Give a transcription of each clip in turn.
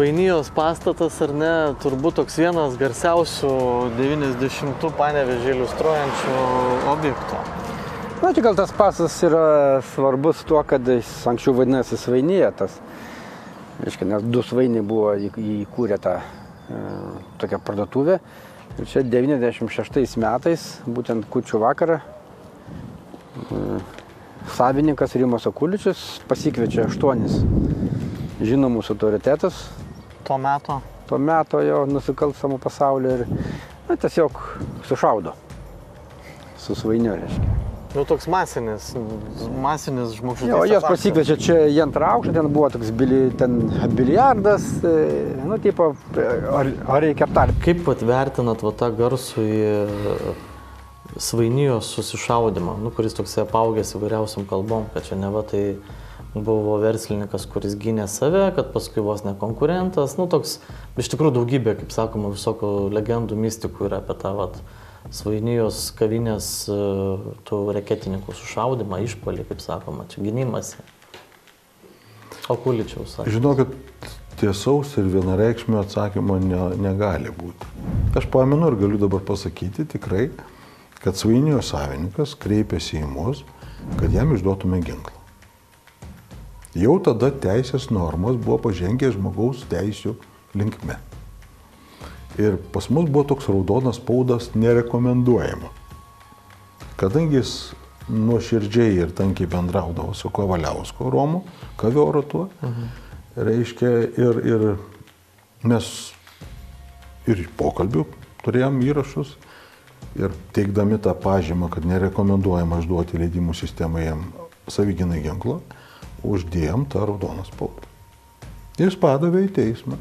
Svainijos pastatas, ar ne, turbūt toks vienas garsiausių 90-ų Panevėžį iliustruojančių objektų. Na, čia gal tas pastatas yra svarbus tuo, kad jis anksčiau vadinasi Svainija, tas, reiškia, nes 2 svainiai buvo įkūrę tą tokią parduotuvę. Ir čia 96 metais, būtent kūčių vakarą, savininkas Rimas Okuličius pasikviečia 8 žinomus autoritetus. To meto jo nusikalstamų pasaulio ir tiesiog sušaudo su Svainiu, reiškia. Jau toks masinis žmogžudystės. Jo, jos pasikviečia čia į 2 aukštą, ten buvo toks biliardas, tipo, ar reikia aptarti. Kaip vertinat tą garsų į Svainijos susišaudimą, kuris toks apaugęs įvairiausiam kalbom, kad čia neva tai buvo verslininkas, kuris gynė save, kad paskui vos ne konkurentas, toks, iš tikrųjų daugybė, kaip sakoma, visokių legendų, mistikų yra apie tą Svainijos kavinės tų reketininkų sušaudimą, išpuolį, kaip sakoma, čia gynimasi. Okuličiaus sakė. Žinokit, tiesaus ir vienareikšmio atsakymo negali būti. Aš pamenu ir galiu dabar pasakyti tikrai, kad Svainijos savininkas kreipėsi į mus, kad jam išduotume ginklą. Jau tada teisės normos buvo pažengę žmogaus teisių linkme. Ir pas mus buvo toks raudonas spaudas nerekomenduojama. Kadangi jis nuoširdžiai ir tankiai bendraudavo su Kavaliausku Romu, Kavioru tuo, reiškia, ir mes ir pokalbių turėjom įrašus, ir teikdami tą pažymą, kad nerekomenduojama išduoti leidimų sistemai jam savigynai ginklo, uždėjom tą raudoną spaudą. Jis padavė į teismą.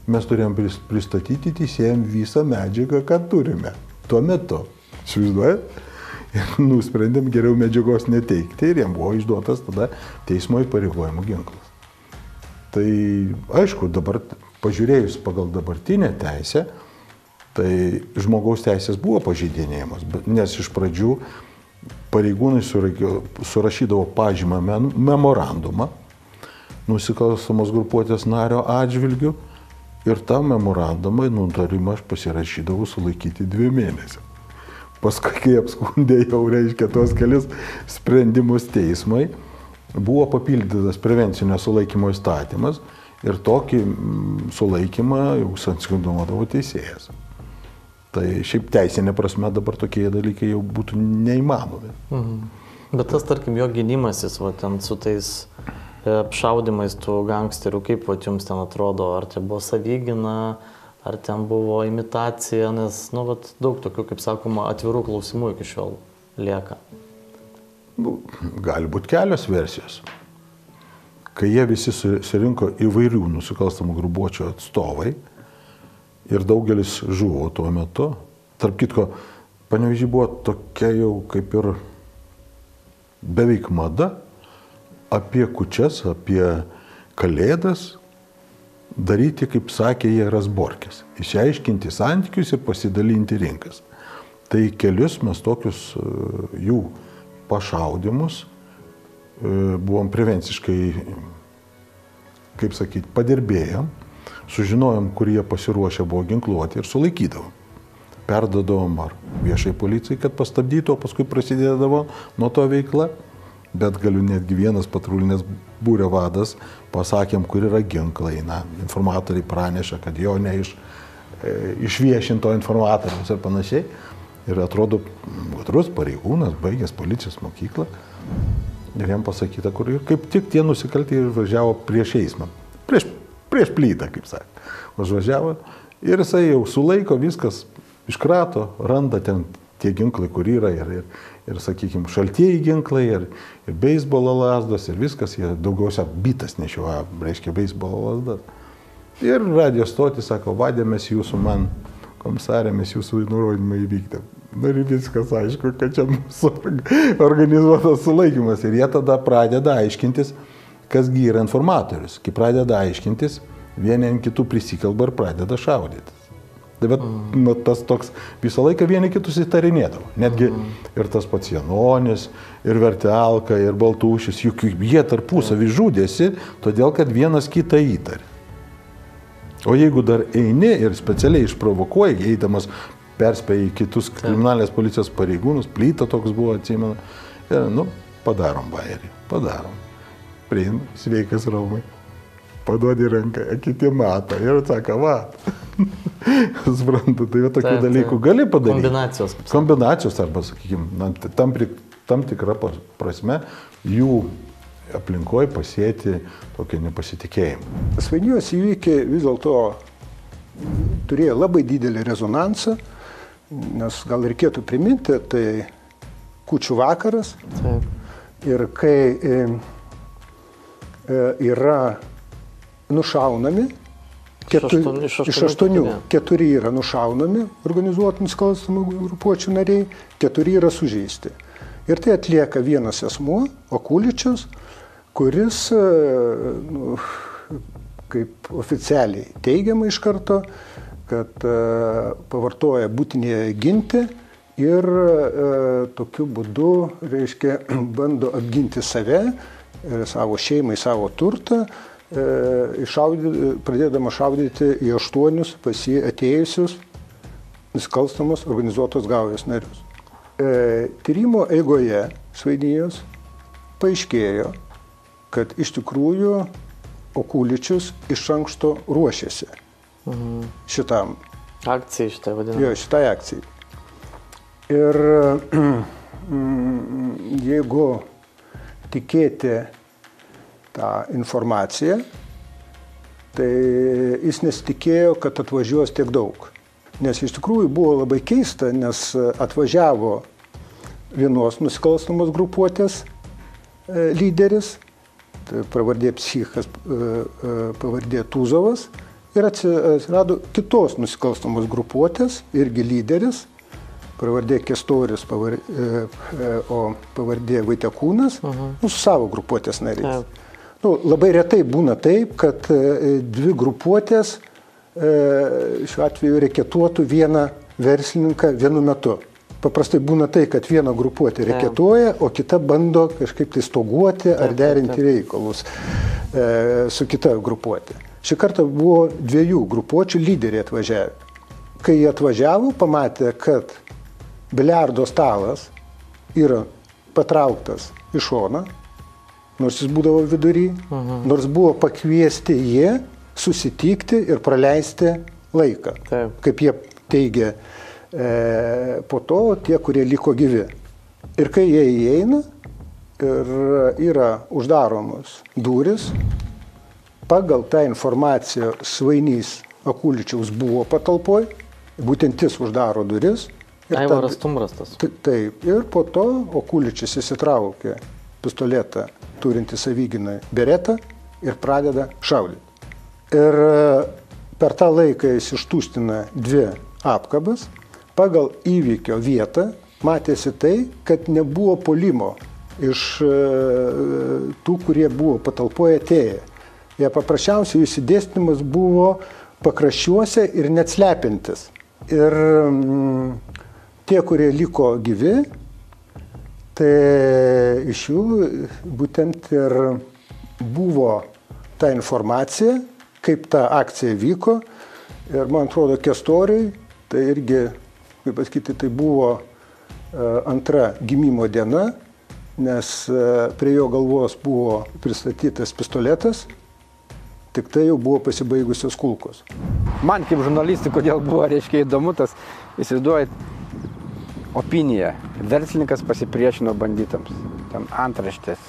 Mes turėjom pristatyti teisėjam visą medžiagą, ką turime. Tuo metu, įsivaizduojat, ir nusprendėm geriau medžiagos neteikti ir jam buvo išduotas tada teismo įpareigojimo ginklas. Tai aišku, dabar pažiūrėjus pagal dabartinę teisę, tai žmogaus teisės buvo pažeidinėjimas, nes iš pradžių pareigūnai surašydavo pažymą memorandumą nusikalstamos grupuotės nario atžvilgių ir tą memorandumą nutarimą aš pasirašydavau sulaikyti 2 mėnesius. Paskui, kai apskundė jau, reiškia, tuos kelis sprendimus teismai, buvo papildytas prevencinio sulaikymo įstatymas ir tokį sulaikymą jau sankcionuodavo teisėjas. Tai šiaip teisinė prasme dabar tokie dalykai jau būtų neįmanomi. Bet tas, tarkim, jo gynimasis, ten su tais apšaudimais tų gangsterių, kaip jums ten atrodo, ar čia buvo savygyna, ar ten buvo imitacija, nes, daug tokių, kaip sakoma, atvirų klausimų iki šiol lieka. Gali būti kelios versijos. Kai jie visi surinko įvairių nusikalstamų grupuočių atstovai, ir daugelis žuvo tuo metu. Tarp kitko, Panevėžy buvo tokia jau kaip ir beveik mada apie kūčias, apie kalėdas daryti, kaip sakė jie, Razborkės. Išsiaiškinti santykius ir pasidalinti rinkas. Tai kelius mes tokius jų pašaudimus buvom prevenciškai, kaip sakyti, padirbėjom. Sužinojom, kur jie pasiruošę buvo ginkluoti ir sulaikydavom. Perdodavom ar viešai policijai, kad pastabdytų, o paskui prasidėdavo nuo to veikla. Bet galiu netgi vienas patrulinės būrio vadas pasakėm, kur yra ginklai. Informatoriai pranešė, kad jo išviešinto informatoriaus ir panašiai. Ir atrodo, gudrus pareigūnas, baigęs policijos mokyklą. Ir jam pasakyta, kur ir kaip tik tie nusikaltėliai važiavo prieš eismą. Prieš plytą, kaip sakė. Važiavo ir jisai jau sulaiko viskas, iškrato, randa ten tie ginklai, kur yra ir sakykime, šaltieji ginklai, ir beisbolo lazdos, ir viskas, jie daugiausia bitas nešioja, reiškia beisbolo lazdas. Ir radio stotį sako, vadėmės jūsų man, komisarė, mes jūsų nurodymą įvykdėm. Ir viskas aišku, kad čia mūsų organizuotas sulaikymas. Ir jie tada pradeda aiškintis, kasgi yra informatorius. Kai pradeda aiškintis, vieni ant kitų prisikalba ir pradeda šaudytis. Tai bet tas toks visą laiką vieni kitus įtarinėdavo. Netgi ir tas pats Janonis, ir Vertelka, ir Baltušis, juk jie tarpusavį žudėsi, todėl kad vienas kitą įtarė. O jeigu dar eini ir specialiai išprovokuoji, eidamas perspėjai kitus kriminalinės policijos pareigūnus, Plyta toks buvo, atsimenu, ir, padarom bajerį, padarom. Priim, sveikas Romai, paduodi ranką, kiti mato ir sako, va. Suprantu, tai tokių dalykų gali padaryti. Kombinacijos arba, sakykime, tam tikrą prasme jų aplinkoje pasėti tokį nepasitikėjimą. Svainijos įvykiai vis dėlto turėjo labai didelį rezonansą, nes gal reikėtų priminti, tai kūčių vakaras. Taip. Ir kai yra nušaunami, iš 8 4 yra nušaunami organizuotų nusikalstamų grupuočių nariai, 4 yra sužeisti. Ir tai atlieka vienas asmuo, Okuličius, kuris, kaip oficialiai teigiama iš karto, kad pavartoja būtinėje ginti ir tokiu būdu, reiškia, bando apginti save, savo šeimai, savo turtą, pradėdama šaudyti į 8 pas jį atėjusius nusikalstamos organizuotos gaujos narius. Tyrimo eigoje Svainijos paaiškėjo, kad iš tikrųjų Okuličius iš anksto ruošėsi šitam. Akcijai šitai vadinasi. Jo, šitai akcijai. Ir jeigu tikėti tą informaciją, tai jis nesitikėjo, kad atvažiuos tiek daug. Nes iš tikrųjų buvo labai keista, nes atvažiavo vienos nusikalstamos grupuotės lyderis, tai pravardė Psichas, pavardė Tuzovas, ir atsirado kitos nusikalstamos grupuotės, irgi lyderis, pravardė Kestoris, o pavardė Vaitekūnas, su savo grupuotės nariais. Labai retai būna taip, kad dvi grupuotės šiuo atveju reketuotų vieną verslininką vienu metu. Paprastai būna tai, kad viena grupuotė reketuoja, o kita bando kažkaip tai stoguoti ar derinti reikalus su kita grupuotė. Šį kartą buvo 2 grupuočių lyderiai atvažiavę. Kai jie atvažiavo, pamatė, kad biliardo stalas yra patrauktas į šoną, nors jis būdavo vidury, nors buvo pakviesti jie susitikti ir praleisti laiką. Taip. Kaip jie teigia po to tie, kurie liko gyvi. Ir kai jie įeina ir yra uždaromos durys, pagal tą informaciją Svainys Okuličiaus buvo patalpoj, būtent jis uždaro duris. Aivaras Stumbras tas. Taip, ir po to Okuličius įsitraukė pistoletą turintį savyginai beretą ir pradeda šaudyti. Ir per tą laiką jis ištūstina 2 apkabas. Pagal įvykio vietą matėsi tai, kad nebuvo puolimo iš tų, kurie buvo patalpoje atėję. Jie paprasčiausiai išsidėstymas buvo pakraščiuose ir net slepiantis. Ir tie, kurie liko gyvi, tai iš jų būtent ir buvo ta informacija, kaip ta akcija vyko. Ir man atrodo, Kestoriui, tai irgi, kaip pasakyti, tai buvo antra gimimo diena, nes prie jo galvos buvo pristatytas pistoletas, tik tai jau buvo pasibaigusios kulkos. Man kaip žurnalistui, kodėl buvo, reiškia, įdomu tas, įsivaizduojat, opinija. Verslininkas pasipriešino banditams. Ten antraštės.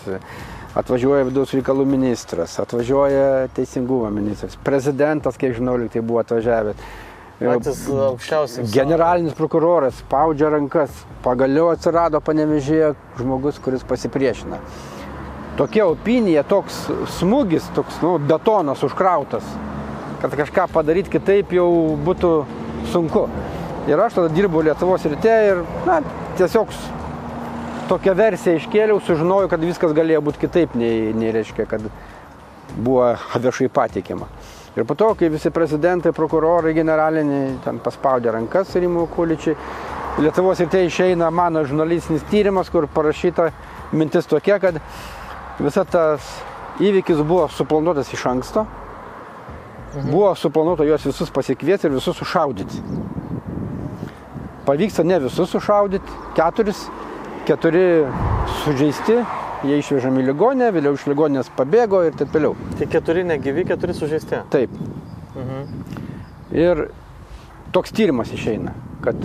Atvažiuoja vidaus reikalų ministras, atvažiuoja teisingumo ministras, prezidentas, kiek žinau, tai buvo atvažiavęs. Patys aukščiausias. Generalinis prokuroras spaudžia rankas. Pagaliau atsirado Panevėžyje žmogus, kuris pasipriešina. Tokia opinija, toks smūgis, toks betonas užkrautas, kad kažką padaryti kitaip jau būtų sunku. Ir aš tada dirbau Lietuvos ryte ir tiesiog tokią versiją iškėliau, sužinojau, kad viskas galėjo būti kitaip, nei reiškia, kad buvo viešai patikima. Ir po to, kai visi prezidentai, prokurorai, generaliniai ten paspaudė rankas Rimui Okuličiui, Lietuvos ryte išeina mano žurnalistinis tyrimas, kur parašyta mintis tokia, kad visa tas įvykis buvo suplanuotas iš anksto Buvo suplanuota juos visus pasikviesti ir visus sušaudyti. Pavyksta ne visus sušaudyti, 4 sužeisti, jie išvežami į ligoninę, vėliau iš ligoninės pabėgo ir taip toliau. Tai 4 negyvi, 4 sužeisti? Taip. Ir toks tyrimas išeina, kad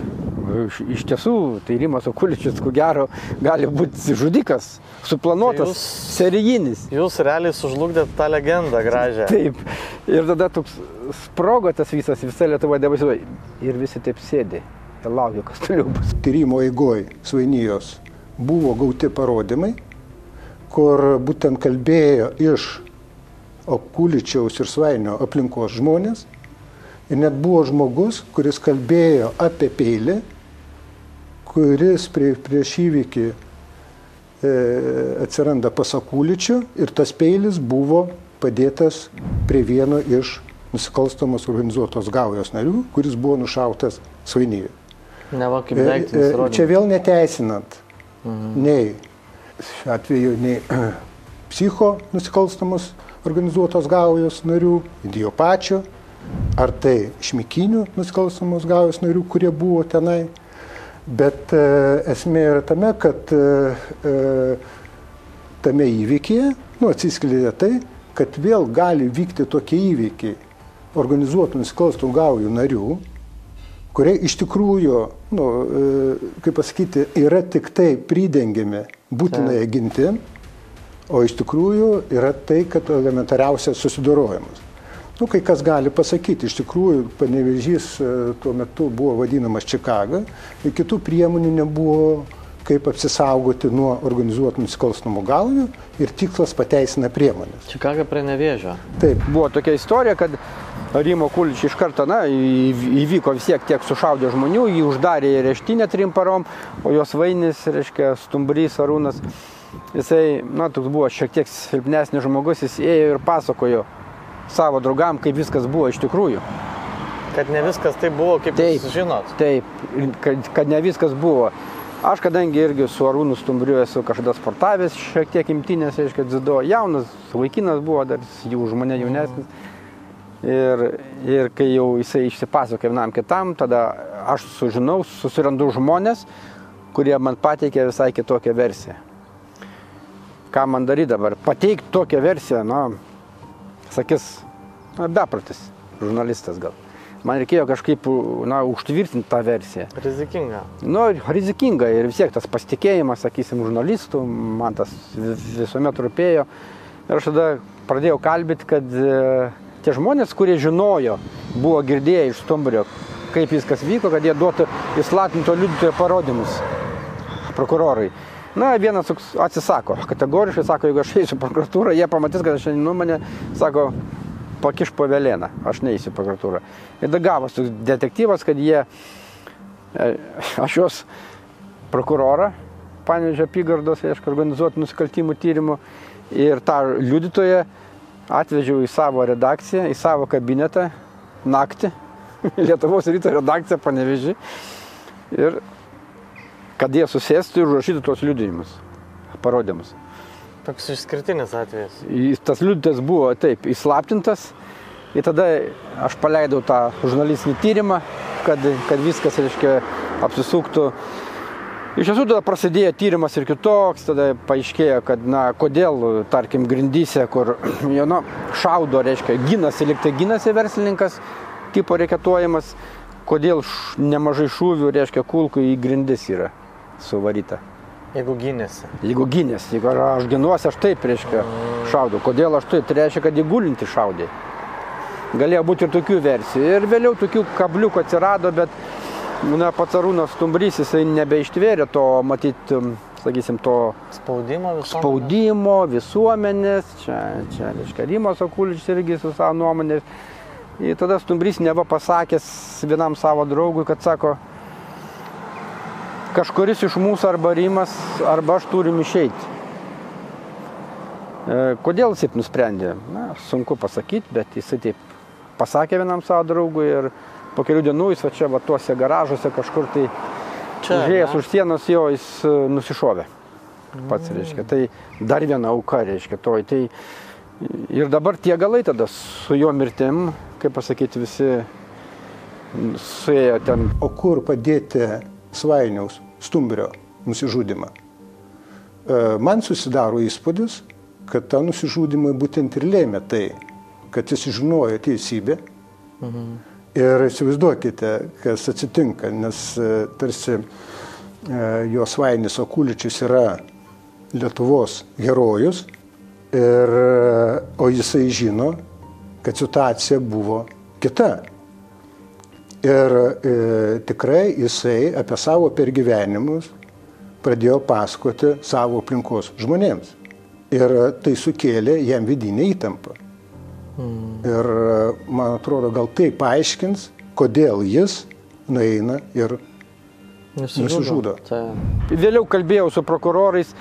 iš tiesų tai Rimas Okuličius, ko gero, gali būti žudikas, suplanuotas, serijinis. Jūs realiai sužlugdėt tą legendą gražią. Taip. Ir tada toks sprogo tas visa Lietuva debesiuoja. Ir visi taip sėdė ir laukia, kas toliau bus. Tyrimo eigoj Svainijos buvo gauti parodymai, kur būtent kalbėjo iš Okuličiaus ir Svainio aplinkos žmonės. Ir net buvo žmogus, kuris kalbėjo apie peilį, kuris prieš įvykį atsiranda pas Okuličių ir tas peilis buvo padėtas prie vieno iš nusikalstamos organizuotos gaujos narių, kuris buvo nušautas Svainijoje. Neva kaip daiktinis įrodymas. Čia vėl neteisinant nei šiuo atveju nei psicho nusikalstamos organizuotos gaujos narių, jo pačio, ar tai šmikinių nusikalstamos gaujos narių, kurie buvo tenai. Bet esmė yra tame, kad tame įvykyje atsiskleidė tai, kad vėl gali vykti tokie įvykiai organizuotų nusikalstamų gaujų narių, kurie iš tikrųjų, kaip pasakyti, yra tik tai pridengiami būtinai gintim, o iš tikrųjų yra tai, kad elementariausias susidorojimas. Kai kas gali pasakyti, iš tikrųjų, Panevėžys tuo metu buvo vadinamas Čikaga ir kitų priemonių nebuvo, kaip apsisaugoti nuo organizuotų nusikalstamų gaujų ir tikslas pateisina priemonės. Čikaga prie Nevėžio. Taip, buvo tokia istorija, kad Rimo Okuličių iš karto, įvyko vis tiek sušaudė žmonių, jį uždarė į areštinę 3 parom, o jos Svainis, reiškia, Stumbrys, Arūnas, jisai, toks buvo šiek tiek silpnesnis žmogus, jis ėjo ir pasakojo savo draugam, kaip viskas buvo iš tikrųjų. Kad ne viskas taip buvo, kaip jūs žinot. Taip, kad ne viskas buvo. Aš kadangi irgi su Arūnu Stumbriu esu kažkada sportavęs, šiek tiek imtynės, reiškia, dziudo, jaunas vaikinas buvo, dar jų už mane jaunesnis. Ir kai jau jisai išsipasakė vienam kitam, tada aš sužinau, susirandu žmonės, kurie man pateikė visai kitokią versiją. Ką man daryti dabar? Pateikti tokią versiją, sakys, bepratis, žurnalistas gal. Man reikėjo kažkaip, užtvirtinti tą versiją. Rizikinga. Rizikinga ir vis tiek tas pasitikėjimas, sakysim, žurnalistų, man tas visuomet rūpėjo. Ir aš tada pradėjau kalbėti, kad tie žmonės, kurie žinojo, buvo girdėję iš Stumbrio, kaip viskas vyko, kad jie duotų įslaptinto liudytojo parodymus prokurorai. Vienas atsisako, kategoriškai sako, jeigu aš eisiu prokuratūrą, jie pamatys, kad aš mane, sako, pakiš po velėną, aš neįsiu prokuratūrą. Ir tada gavos toks detektyvas, kad aš jos prokurorą, Panevėžio apygardos, organizuotų nusikaltimų tyrimų, ir tą liudytoją atvežiau į savo redakciją, į savo kabinetą, naktį, Lietuvos ryto redakciją Panevėžį, ir kad jie susėstų ir užrašytų tos liudijimus, parodymus. Toks išskirtinis atvejis. Tas liudytojas buvo taip įslaptintas ir tada aš paleidau tą žurnalistinį tyrimą, kad viskas, reiškia, apsisuktų. Iš tiesų tada prasidėjo tyrimas ir kitoks, tada paaiškėjo, kad, kodėl, tarkim, grindyse, kur šaudo, reiškia, ginasi verslininkas, tipo reketuojamas, kodėl nemažai šūvių, reiškia, kulkų į grindis yra suvaryta. Jeigu gynėsi. Jeigu aš ginuosi, aš taip, reiškia, šaudau. Kodėl aš taip? Tai reiškia, kad įgulinti šaudė. Galėjo būti ir tokių versijų. Ir vėliau tokių kabliukų atsirado, bet pats Arūnas Stumbrys, jisai nebeištvėrė to, matyt, sakysim, to spaudimo visuomenės. Čia reiškia, Rimas Okuličius irgi su savo nuomonės. Ir tada Stumbrys neva pasakęs vienam savo draugui, kad sako, kažkuris iš mūsų arba Rimas, arba aš turim išeiti. Kodėl jis taip nusprendė? Sunku pasakyti, bet jisai taip pasakė vienam savo draugui ir po kelių dienų jis čia tuose garažuose kažkur tai užėjęs už sienos jo jis nusišovė. Pats, reiškia. Tai dar viena auka, reiškia, toj. Tai ir dabar tie galai tada su jo mirtim kaip pasakyti, visi suėjo ten. O kur padėti Svainiaus Stumbrio nusižudymą? Man susidaro įspūdis, kad tą nusižudymą būtent ir lėmė tai, kad jis žinojo teisybę. Ir įsivaizduokite, kas atsitinka, nes tarsi jo Svainis Okuličius yra Lietuvos herojus, o jisai žino, kad situacija buvo kita. Ir tikrai jisai apie savo pergyvenimus pradėjo pasakoti savo aplinkos žmonėms. Ir tai sukėlė jam vidinę įtampą. Ir man atrodo, gal tai paaiškins, kodėl jis nueina ir nusižudo. Vėliau kalbėjau su prokurorais,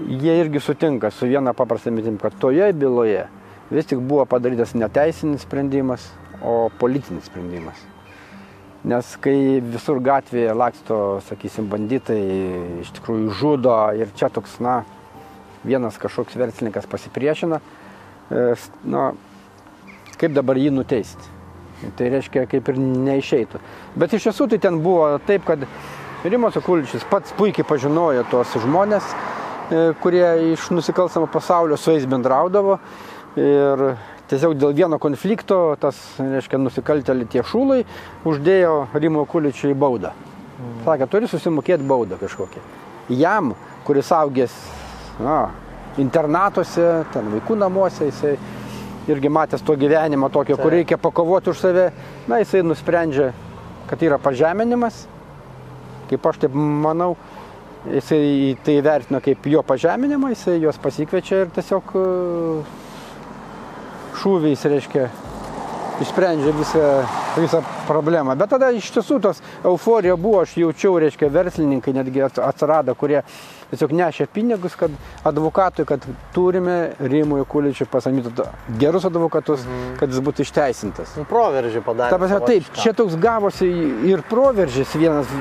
jie irgi sutinka su viena paprasta mintim, kad toje byloje vis tik buvo padarytas ne teisinis sprendimas, o politinis sprendimas. Nes kai visur gatvėje laksto, sakysim, banditai, iš tikrųjų žudo ir čia toks, vienas kažkoks verslininkas pasipriešina, kaip dabar jį nuteisti. Tai reiškia, kaip ir neišeitų. Bet iš tiesų tai ten buvo taip, kad Rimas Okuličius pats puikiai pažinojo tuos žmonės, kurie iš nusikalstamo pasaulio su jais bendraudavo. Ir tiesiog dėl vieno konflikto tas, reiškia, nusikaltėliai tie šūlai uždėjo Rimo Okuličiui baudą. Sakė, turi susimokėti baudą kažkokią. Jam, kuris augęs internatuose, ten vaikų namuose, jisai irgi matęs to gyvenimo tokio, kur reikia pakovoti už save, jisai nusprendžia, kad yra pažeminimas. Kaip aš taip manau, jisai tai vertino kaip jo pažeminimą, jisai juos pasikviečia ir tiesiog šūviais, reiškia, išsprendžia visą problemą. Bet tada iš tiesų tos euforija buvo, aš jaučiau, reiškia, verslininkai netgi atsirado, kurie tiesiog nešė pinigus, kad advokatui, kad turime Rimui Okuličiui pasamdyti gerus advokatus, kad jis būtų išteisintas. Proveržį padarė. Taip, čia toks gavosi ir proveržis vienas,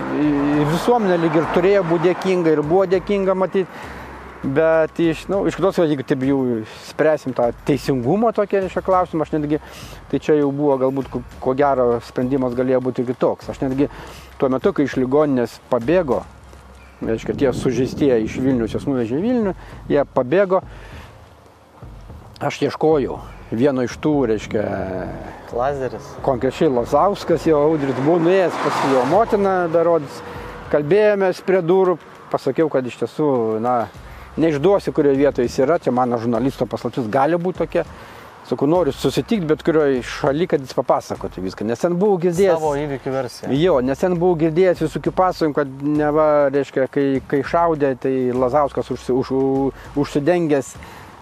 visuomenė lyg ir turėjo būti dėkinga ir buvo dėkinga matyti. Bet iš kitos, jeigu taip jau spręsim tą teisingumo tokį klausimą, aš netgi, tai čia jau buvo galbūt, ko gero, sprendimas galėjo būti kitoks. Aš netgi tuo metu, kai iš ligoninės pabėgo, reiškia, tie sužeistieji iš Vilnius, jos nuvežė į Vilnių, jie pabėgo, aš ieškojau vieno iš tų, reiškia, Lazeris. Konkrečiai Lazauskas, jo Audris buvo nuėjęs pas jo motiną, berodis, kalbėjomės prie durų, pasakiau, kad iš tiesų, neišduosiu, kurioje vietoje jis yra, čia mano žurnalisto paslaptis gali būti tokia. Sakau, noriu susitikti, bet kurioje šaly, kad jis papasakotų viską. Nes ten buvau girdėjęs... Savo įvykių versiją. Jo, nes ten buvau girdėjęs visokių pasakojimų, kad neva, reiškia, kai šaudė, tai Lazauskas užsidengęs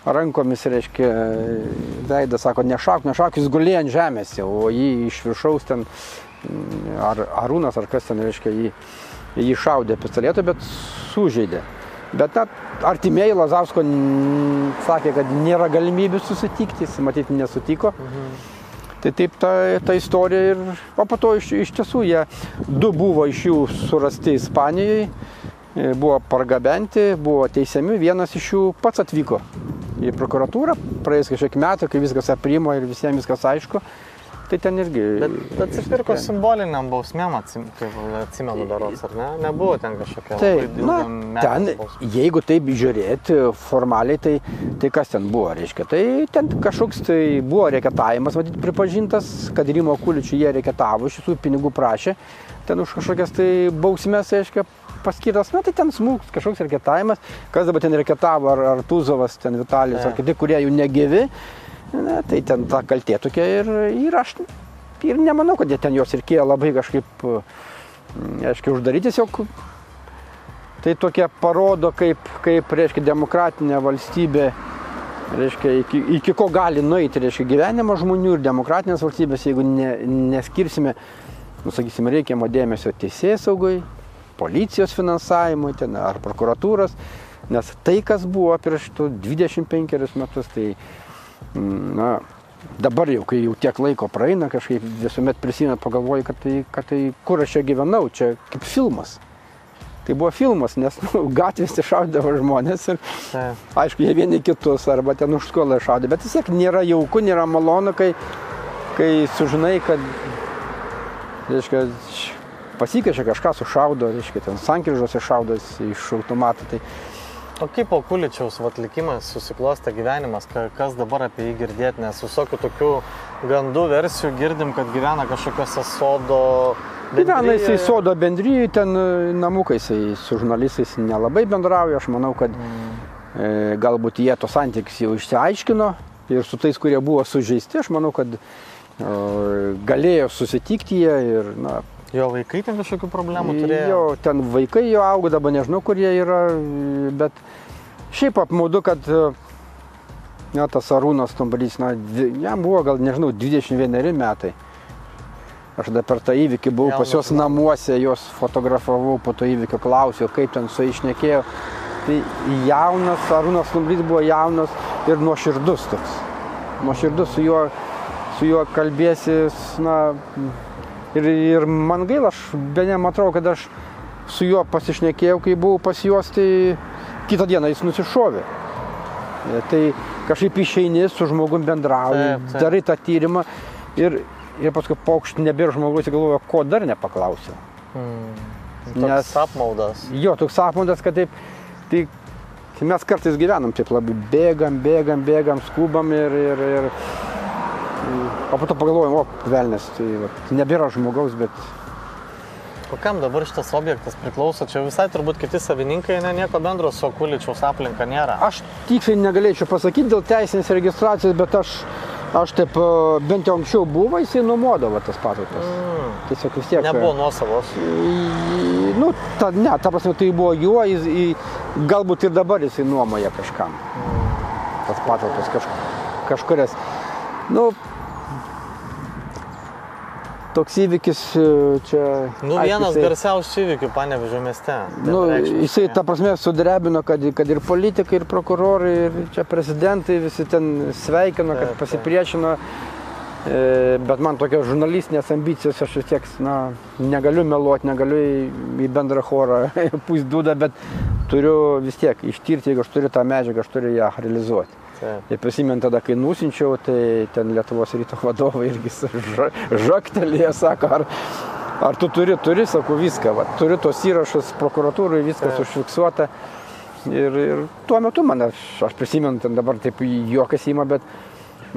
rankomis, reiškia, veidą, sako, nešauk, jis gulėjo ant žemės jau, o jį iš viršaus ten, ar Arūnas, ar kas ten, reiškia, jį šaudė pistoletu, bet sužeidė. Bet artimieji Lazausko sakė, kad nėra galimybių susitikti, jis matyti nesutiko. Tai taip ta istorija ir... O po to iš tiesų du buvo iš jų surasti Ispanijoje, buvo pargabenti, buvo teisiami, vienas iš jų pats atvyko į prokuratūrą, praėjus kažkiek metų, kai viskas aprimo ir visiems viskas aišku. Tai ten irgi... Bet atsipirko simboliniam bausmėm, kaip atsimenu darots, ar ne? Nebuvo ten kažkokia ten, jeigu taip žiūrėti formaliai, tai kas ten buvo, reiškia? Tai ten kažkoks tai buvo reketavimas, matyti, pripažintas, kad Rimo Okuličiui jie reketavo, iš visų pinigų prašė, ten už kažkokias tai bausmės, reiškia, paskirtas, tai ten smūgs, kažkoks reketavimas, kas dabar ten reketavo, ar Tuzovas, ten Vitalijus, ar kiti, kurie jau negyvi. Tai ten ta kaltė tokia ir aš ir nemanau, kad ten jos reikėjo labai kažkaip, aiškiai, uždaryti tiesiog. Tai tokia parodo, kaip reiškia, demokratinė valstybė, reiškia, iki ko gali nueiti, reiškia, gyvenimo žmonių ir demokratinės valstybės, jeigu neskirsime, sakysim, reikiamo dėmesio teisėsaugai, policijos finansavimui, ten, ar prokuratūros, nes tai, kas buvo prieš 25 metus, tai dabar jau, kai jau tiek laiko praeina, kažkaip visuomet prisimenu, pagalvoju, kad tai kur aš čia gyvenau, čia kaip filmas. Tai buvo filmas, nes gatvėse šaudavo žmonės ir aišku, jie vieni kitus arba ten už skolą šaudė, bet vis tiek nėra jauku, nėra malonu, kai kai sužinai, kad, reiškia, pasikeičia kažką sušaudo, reiškia, ten sankryžose šaudos iš automato. Tai... O kaip po Kuličiaus likimas susiklostė gyvenimas, kas dabar apie jį girdėti, nes visokių tokių gandų versijų girdim, kad gyvena kažkokiose sodo bendryje. Gyvena jisai sodo bendryje, ten namukai jisai su žurnalistais nelabai bendrauja, aš manau, kad galbūt jie tos santykius jau išsiaiškino ir su tais, kurie buvo sužeisti, aš manau, kad galėjo susitikti jie ir, na, jo vaikai ten kažkokių problemų turėjo? Jo, ten vaikai jo auga, dabar nežinau, kur jie yra, bet šiaip apmaudu, kad tas Arūnas Stumbrys, jam buvo gal, nežinau, 21 metai. Aš dar per tą įvykį buvau pas jos namuose, jos fotografavau, po to įvykio klausiau, kaip ten su išnekėjo. Tai jaunas, Arūnas Stumbrys buvo jaunas ir nuoširdus toks. Nuoširdus su juo kalbėsis, na... Ir man gaila, aš bene matau, kad aš su juo pasišnekėjau, kai buvau pas juos, tai kitą dieną jis nusišovė. Tai kažkaip išeini, su žmogum bendrauji, darai tą tyrimą ir paskui paukšt nebėra žmogus, galvoja, ko dar nepaklausiau. Toks apmaudas. Jo, toks apmaudas, kad taip, tai mes kartais gyvenam taip labai, bėgam, skubam ir o po to pagalvojom, velnės, tai nebėra žmogaus, bet... Kokiam dabar šitas objektas priklauso? Čia visai turbūt kiti savininkai, nieko bendro su Kuličiaus aplinka nėra. Aš tiksliai negalėčiau pasakyti dėl teisinės registracijos, bet aš taip, bent jau anksčiau buvo, jisai nuomodavo tas patalpas. Tiesiog vis tiek... Nebuvo nuosavos? Nu, ta prasme, tai buvo juo, galbūt ir dabar jisai nuomoja kažkam. Tas patalpas kažkurias. Nu, toks įvykis čia... Vienas garsiausių įvykių Panevėžio mieste. Jisai, ta prasme, sudrebino, kad ir politikai, ir prokurorai, ir čia prezidentai visi ten sveikino, kad pasipriešino. Bet man tokios žurnalistinės ambicijos, aš vis tiek, negaliu meluoti, negaliu į bendrą chorą pūst dūdą, bet turiu vis tiek ištirti, jeigu aš turiu tą medžiagą, aš turiu ją realizuoti. Ir prisimint tada, kai nusinčiau, tai ten Lietuvos ryto vadovai irgi žaktelėjo, sako, ar tu turi, sako, viską, turiu tos įrašus prokuratūrai, viskas užfiksuota. Ir tuo metu aš prisimint, ten dabar taip juokas įma, bet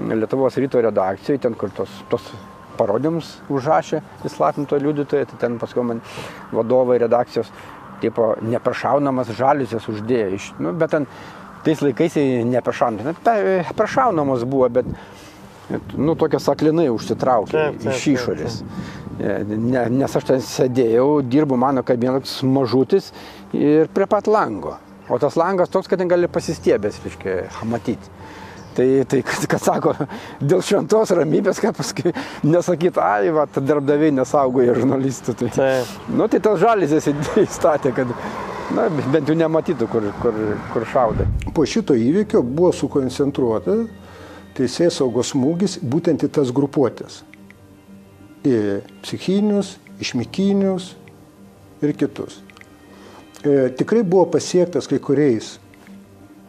Lietuvos ryto redakcijoje, ten kur tos parodymus užrašė įslaptinto liudytojo, tai ten paskui man vadovai redakcijos, tipo, neprašaunamas žaliuzės uždėjo, bet ten tais laikais neprašaunamos buvo, bet tokios aklinai užsitraukė iš išorės. Nes aš ten sėdėjau, dirbu mano kabinetas mažutis ir prie pat lango. O tas langas toks, kad ten gali pasistiebęs, matyti. Tai kad sako, dėl šventos ramybės, kad paskui nesakyt, darbdaviai nesaugoja žurnalistų. Tai tas žalizės įstatė, kad bent jau nematytų, kur šaudė. Po šito įvykio buvo sukoncentruota teisėsaugos smūgis būtent į tas grupuotės. Į psichinius, išmikinius ir kitus. Tikrai buvo pasiektas kai kuriais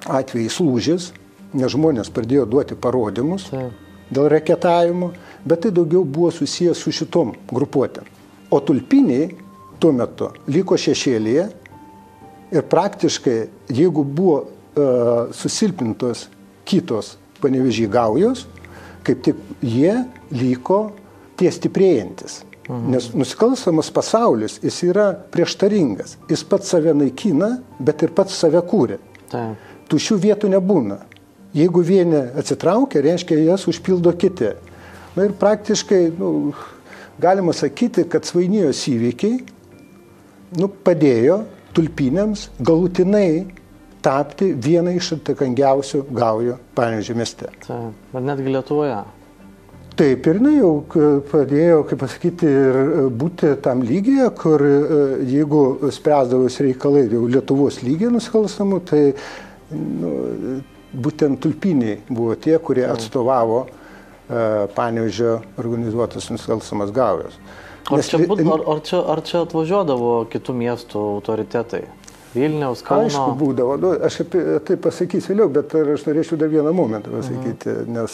atvejais lūžis, nes žmonės pradėjo duoti parodymus dėl reketavimo, bet tai daugiau buvo susijęs su šitom grupuotėm. O tulpiniai tuo metu liko šešėlyje ir praktiškai, jeigu buvo susilpnintos kitos Panevėžy gaujos, kaip tik jie liko tie stiprėjantis. Nes nusikalstamas pasaulis, jis yra prieštaringas. Jis pats save naikina, bet ir pats save kūrė. Tuščių vietų nebūna. Jeigu vieni atsitraukia, reiškia, jas užpildo kiti. Ir praktiškai galima sakyti, kad Svainijos įvykiai padėjo tulpiniams galutinai tapti vieną iš atakangiausių gaujų Panevėžio mieste. Bet netgi Lietuvoje. Taip, ir jau padėjo, kaip pasakyti, būti tam lygyje, kur jeigu spręsdavosi reikalai jau Lietuvos lygyje nusikalstamų, tai būtent tulpiniai buvo tie, kurie atstovavo Panevėžio organizuotas nusikalstamas gaujos. Ar čia atvažiuodavo kitų miestų autoritetai? Vilniaus, Kauno. Aišku, būdavo. Nu, aš tai pasakysiu vėliau, bet aš norėčiau dar vieną momentą pasakyti, nes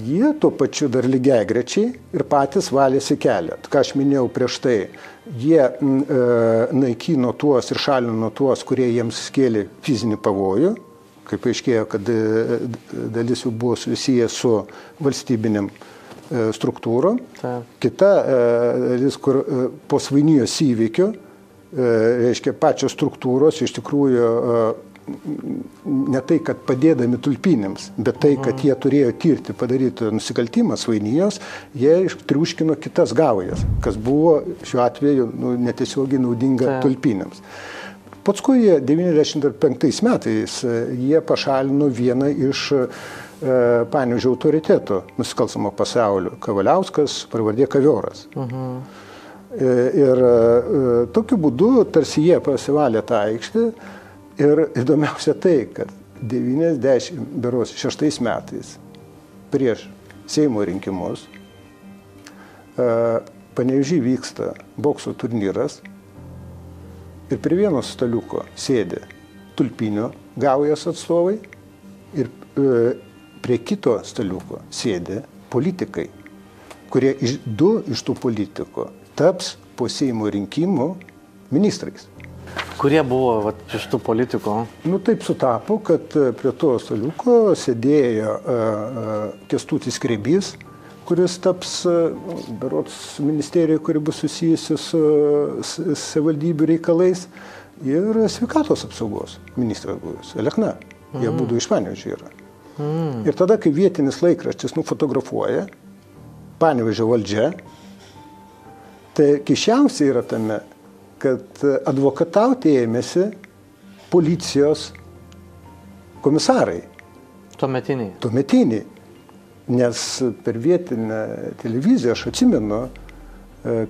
jie tuo pačiu dar lygiagrečiai ir patys valėsi kelią. Ką aš minėjau prieš tai, jie naikino tuos ir šalino tuos, kurie jiems skėlė fizinį pavojų, kaip aiškėjo, kad dalis jų buvo susiję su valstybiniam struktūrom. Kita dalis, kur po Svainijos įvykių, reiškia, pačios struktūros iš tikrųjų ne tai, kad padėdami tulpinėms, bet tai, kad jie turėjo tirti padaryti nusikaltimą Svainijos, jie triuškino kitas gaujas, kas buvo šiuo atveju netiesiogiai naudinga tulpinėms. Paskui 95 metais jie pašalino vieną iš Panevėžio autoritetų nusikalstamo pasaulio, Kavaliauskas, pravardė Kavioras. Ir tokiu būdu tarsi jie pasivalė tą aikštę. Ir įdomiausia tai, kad 96 metais prieš Seimo rinkimus Panevėžy vyksta bokso turnyras ir prie vieno staliuko sėdi tulpinio gaujos atstovai ir prie kito staliuko sėdi politikai, kurie du iš tų politikų taps po Seimo rinkimų ministrais. Kurie buvo iš tų politikų? Nu, taip sutapo, kad prie to staliuko sėdėjo Kęstutis Skrebys, kuris taps berods ministerijoje, kuri bus susijusi su savivaldybių reikalais, ir sveikatos apsaugos ministras buvęs, Alekna. Jie būdų iš Panevėžio yra. Ir tada, kai vietinis laikraštis nufotografuoja Panevėžio valdžia, tai keisčiausia yra tame, kad advokatauti ėmėsi policijos komisarai. Tuometiniai. Nes per vietinę televiziją aš atsimenu,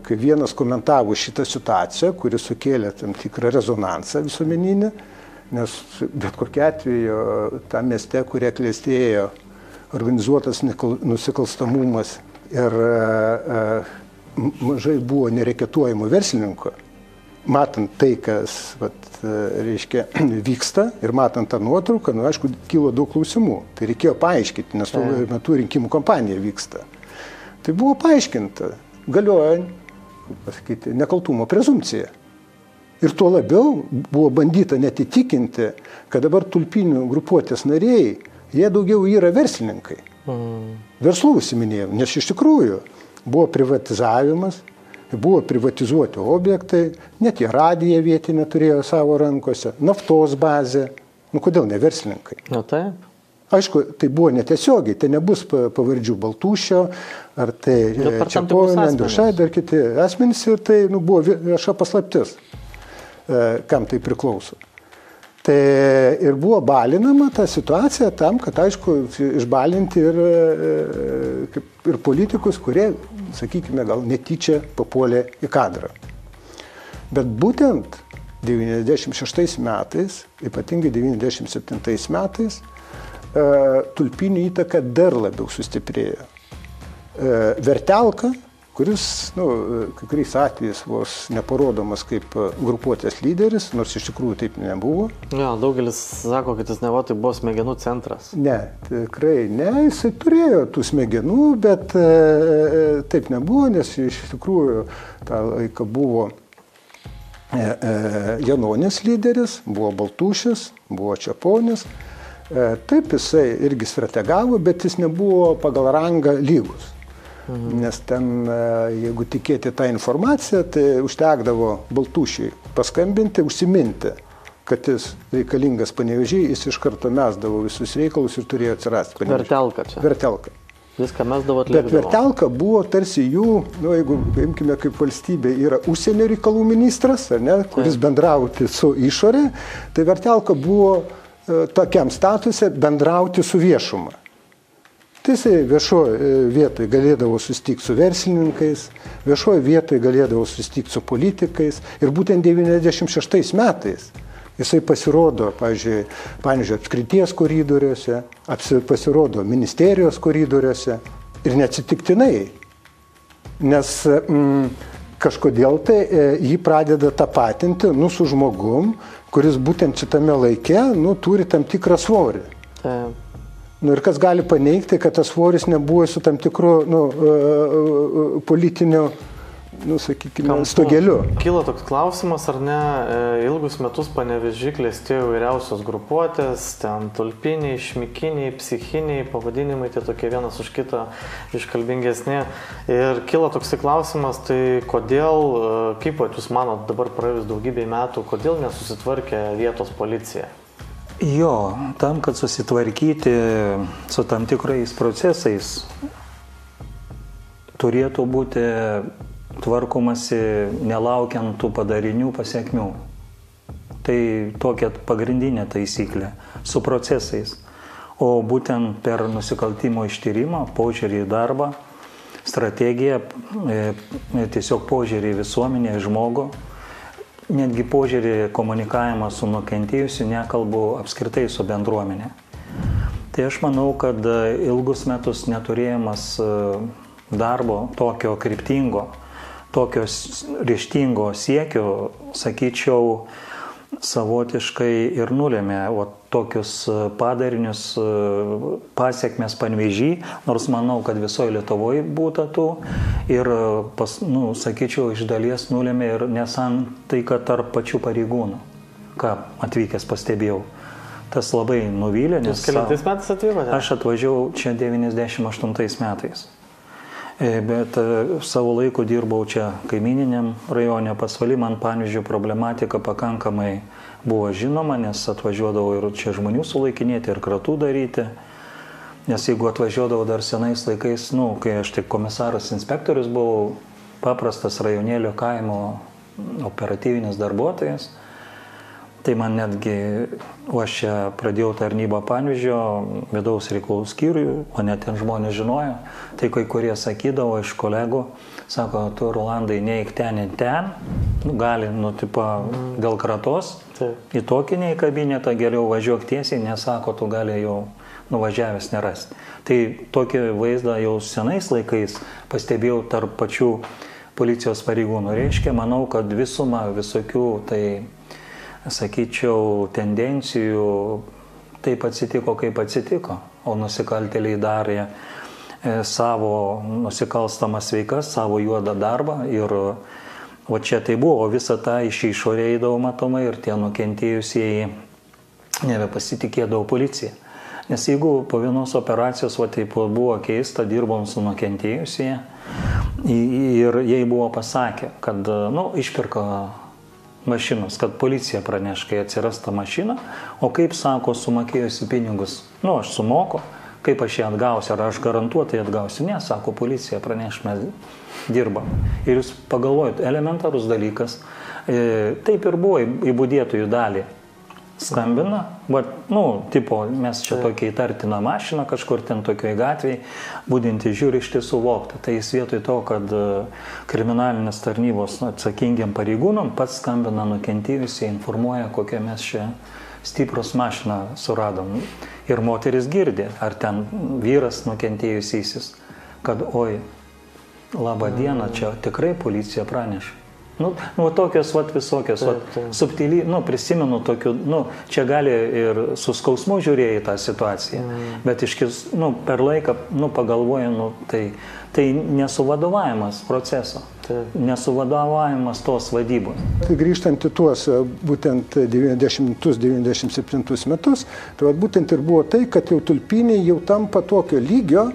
kai vienas komentavo šitą situaciją, kuri sukėlė tam tikrą rezonansą visuomeninį, nes bet kokiu atveju tam mieste, kurie klestėjo organizuotas nusikalstamumas ir mažai buvo nereketuojamų verslininkų, matant tai, kas reiškia, vyksta ir matant tą nuotrauką, aišku, kilo daug klausimų. Tai reikėjo paaiškinti, nes tuo metu rinkimų kampanija vyksta. Tai buvo paaiškinta, galioja, pasakyti, nekaltumo prezumpcija. Ir tuo labiau buvo bandyta net įtikinti, kad dabar tulpinių grupuotės nariai, jie daugiau yra verslininkai. Verslų užsiminėjau, nes iš tikrųjų buvo privatizavimas, buvo privatizuoti objektai, net jie radiją vietinę turėjo savo rankose, naftos bazė. Nu, kodėl ne verslininkai? Nu, taip. Aišku, tai buvo netiesiogiai, tai nebus pavardžių Baltušio, ar tai Čepovė, Andriušai, dar kiti asmenys, ir tai buvo vieša paslaptis, kam tai priklauso. Tai ir buvo balinama ta situacija tam, kad, aišku, išbalinti ir politikus, kurie, sakykime, gal netyčia papuolė į kadrą. Bet būtent 96 metais, ypatingai 97 metais, tulpinių įtaka dar labiau sustiprėjo. Vertelka, kuris, kai kuriais atvejais vos neparodomas kaip grupuotės lyderis, nors iš tikrųjų taip nebuvo. Ja, daugelis sako, kad jis tai buvo smegenų centras. Ne, tikrai ne, jisai turėjo tų smegenų, bet taip nebuvo, nes iš tikrųjų tą laiką buvo Janonis lyderis, buvo Baltušis, buvo Čeponis. Taip jisai irgi strategavo, bet jis nebuvo pagal rangą lygus. Nes ten, jeigu tikėti tą informaciją, tai užtekdavo Baltušiui paskambinti, užsiminti, kad jis reikalingas Panevėžyje, jis iš karto mesdavo visus reikalus ir turėjo atsirasti. Vertelka čia. Vertelka. Viską mesdavo atlikdavo. Bet Vertelka buvo tarsi jų, jeigu paimkime kaip valstybė, yra užsienio reikalų ministras, ar ne, kuris bendrauti su išorė, tai Vertelka buvo tokiam statuse bendrauti su viešuma. Tai jisai viešoje vietoje galėdavo susitikti su verslininkais, viešoje vietoje galėdavo susitikti su politikais. Ir būtent 96 metais jisai pasirodo, pavyzdžiui, Panevėžio apskrities koridoriuose, pasirodo ministerijos koridoriuose ir neatsitiktinai. Nes kažkodėl tai jį pradeda tapatinti, su žmogum, kuris būtent šitame laike, turi tam tikrą svorį. Ir kas gali paneigti, kad tas svoris nebuvo su tam tikru, politiniu, sakykime, stogeliu. Kyla toks klausimas, ar ne, ilgus metus Panevėžy klestėjo įvairiausios grupuotės, ten tulpiniai, šmikiniai, psichiniai, pavadinimai, tie tokie vienas už kitą iškalbingesni. Ir kyla toks klausimas, tai kodėl, kaip jūs manot, dabar praėjus daugybei metų, kodėl nesusitvarkė vietos policija? Jo, tam, kad susitvarkyti su tam tikrais procesais, turėtų būti tvarkomasi nelaukiant tų padarinių pasiekmių. Tai tokia pagrindinė taisyklė su procesais. O būtent per nusikaltimo ištyrimą, požiūrį į darbą, strategiją, tiesiog požiūrį į visuomenę, į žmogų, netgi požiūrį komunikavimą su nukentėjusiu, nekalbu apskritai su bendruomenė. Tai aš manau, kad ilgus metus neturėjimas darbo tokio kryptingo, tokio ryžtingo siekio, sakyčiau, savotiškai ir nulėmė tokius padarinius, pasiekmes Panevėžy, nors manau, kad visoje Lietuvoje būtų tų ir, sakyčiau, iš dalies nulėmė ir nesantaika tarp pačių pareigūnų, ką atvykęs pastebėjau. Tas labai nuvylė, nes... Jūs kelintais metais atvykote? Aš atvažiavau čia 98 metais. Bet savo laiku dirbau čia kaimininiam rajone Pasvaly, man Panevėžio problematika pakankamai buvo žinoma, nes atvažiuodavau ir čia žmonių sulaikinėti ir kratų daryti. Nes jeigu atvažiuodavau dar senais laikais, kai aš tik komisaras inspektorius buvau, paprastas rajonėlio kaimo operatyvinis darbuotojas, tai man netgi, aš čia pradėjau tarnybą Panevėžio vidaus reikalų skyriui, mane ten žmonės žinojo, tai kai kurie sakydavo iš kolegų, sako, tu Rolandai neik ten, gali, dėl kratos, į tokį nei kabinetą geriau važiuok tiesiai, nesako, tu gali jau nuvažiavęs nerasti. Tai tokį vaizdą jau senais laikais pastebėjau tarp pačių policijos pareigūnų. Reiškia, manau, kad visuma visokių, tai sakyčiau, tendencijų taip atsitiko, kaip atsitiko, o nusikaltėliai darė savo nusikalstamas veikas, savo juodą darbą ir čia tai buvo, o visą tą iš išorę eidavo matomai ir tie nukentėjusieji nebepasitikėdavo policija. Nes jeigu po vienos operacijos, taip buvo keista, dirbom su nukentėjusieji ir jai buvo pasakę, kad, išpirka mašinos, kad policija praneš, kai atsiras ta mašina, o kaip sako, sumokėjusi pinigus, aš sumoku, kaip aš ją atgausiu, ar aš garantuotai atgausiu, ne, sako, policija praneš, mes dirbam. Ir jūs pagalvojat, elementarus dalykas, taip ir buvo į budėtojų dalį. Skambina, mes čia tokia įtartina mašina, kažkur ten tokioj gatvėje, būdinti žiūri iš tiesų vogta. Tai jis vietoj to, kad kriminalinės tarnybos atsakingiam pareigūnam pats skambina nukentėjusiai, informuoja, kokią mes čia stiprus mašiną suradom. Ir moteris girdi, ar ten vyras nukentėjusysis, kad oi, labą dieną, čia tikrai policija praneša. Tokios visokios, subtiliai, prisimenu tokių, čia gali ir su skausmu žiūrėjai tą situaciją, bet per laiką, pagalvoju, tai nesuvadovavimas proceso, nesuvadovavimas tos vadybos. Grįžtant į tuos būtent 90-97 metus, tai būtent ir buvo tai, kad jau tulpiniai jau tampa tokio lygio,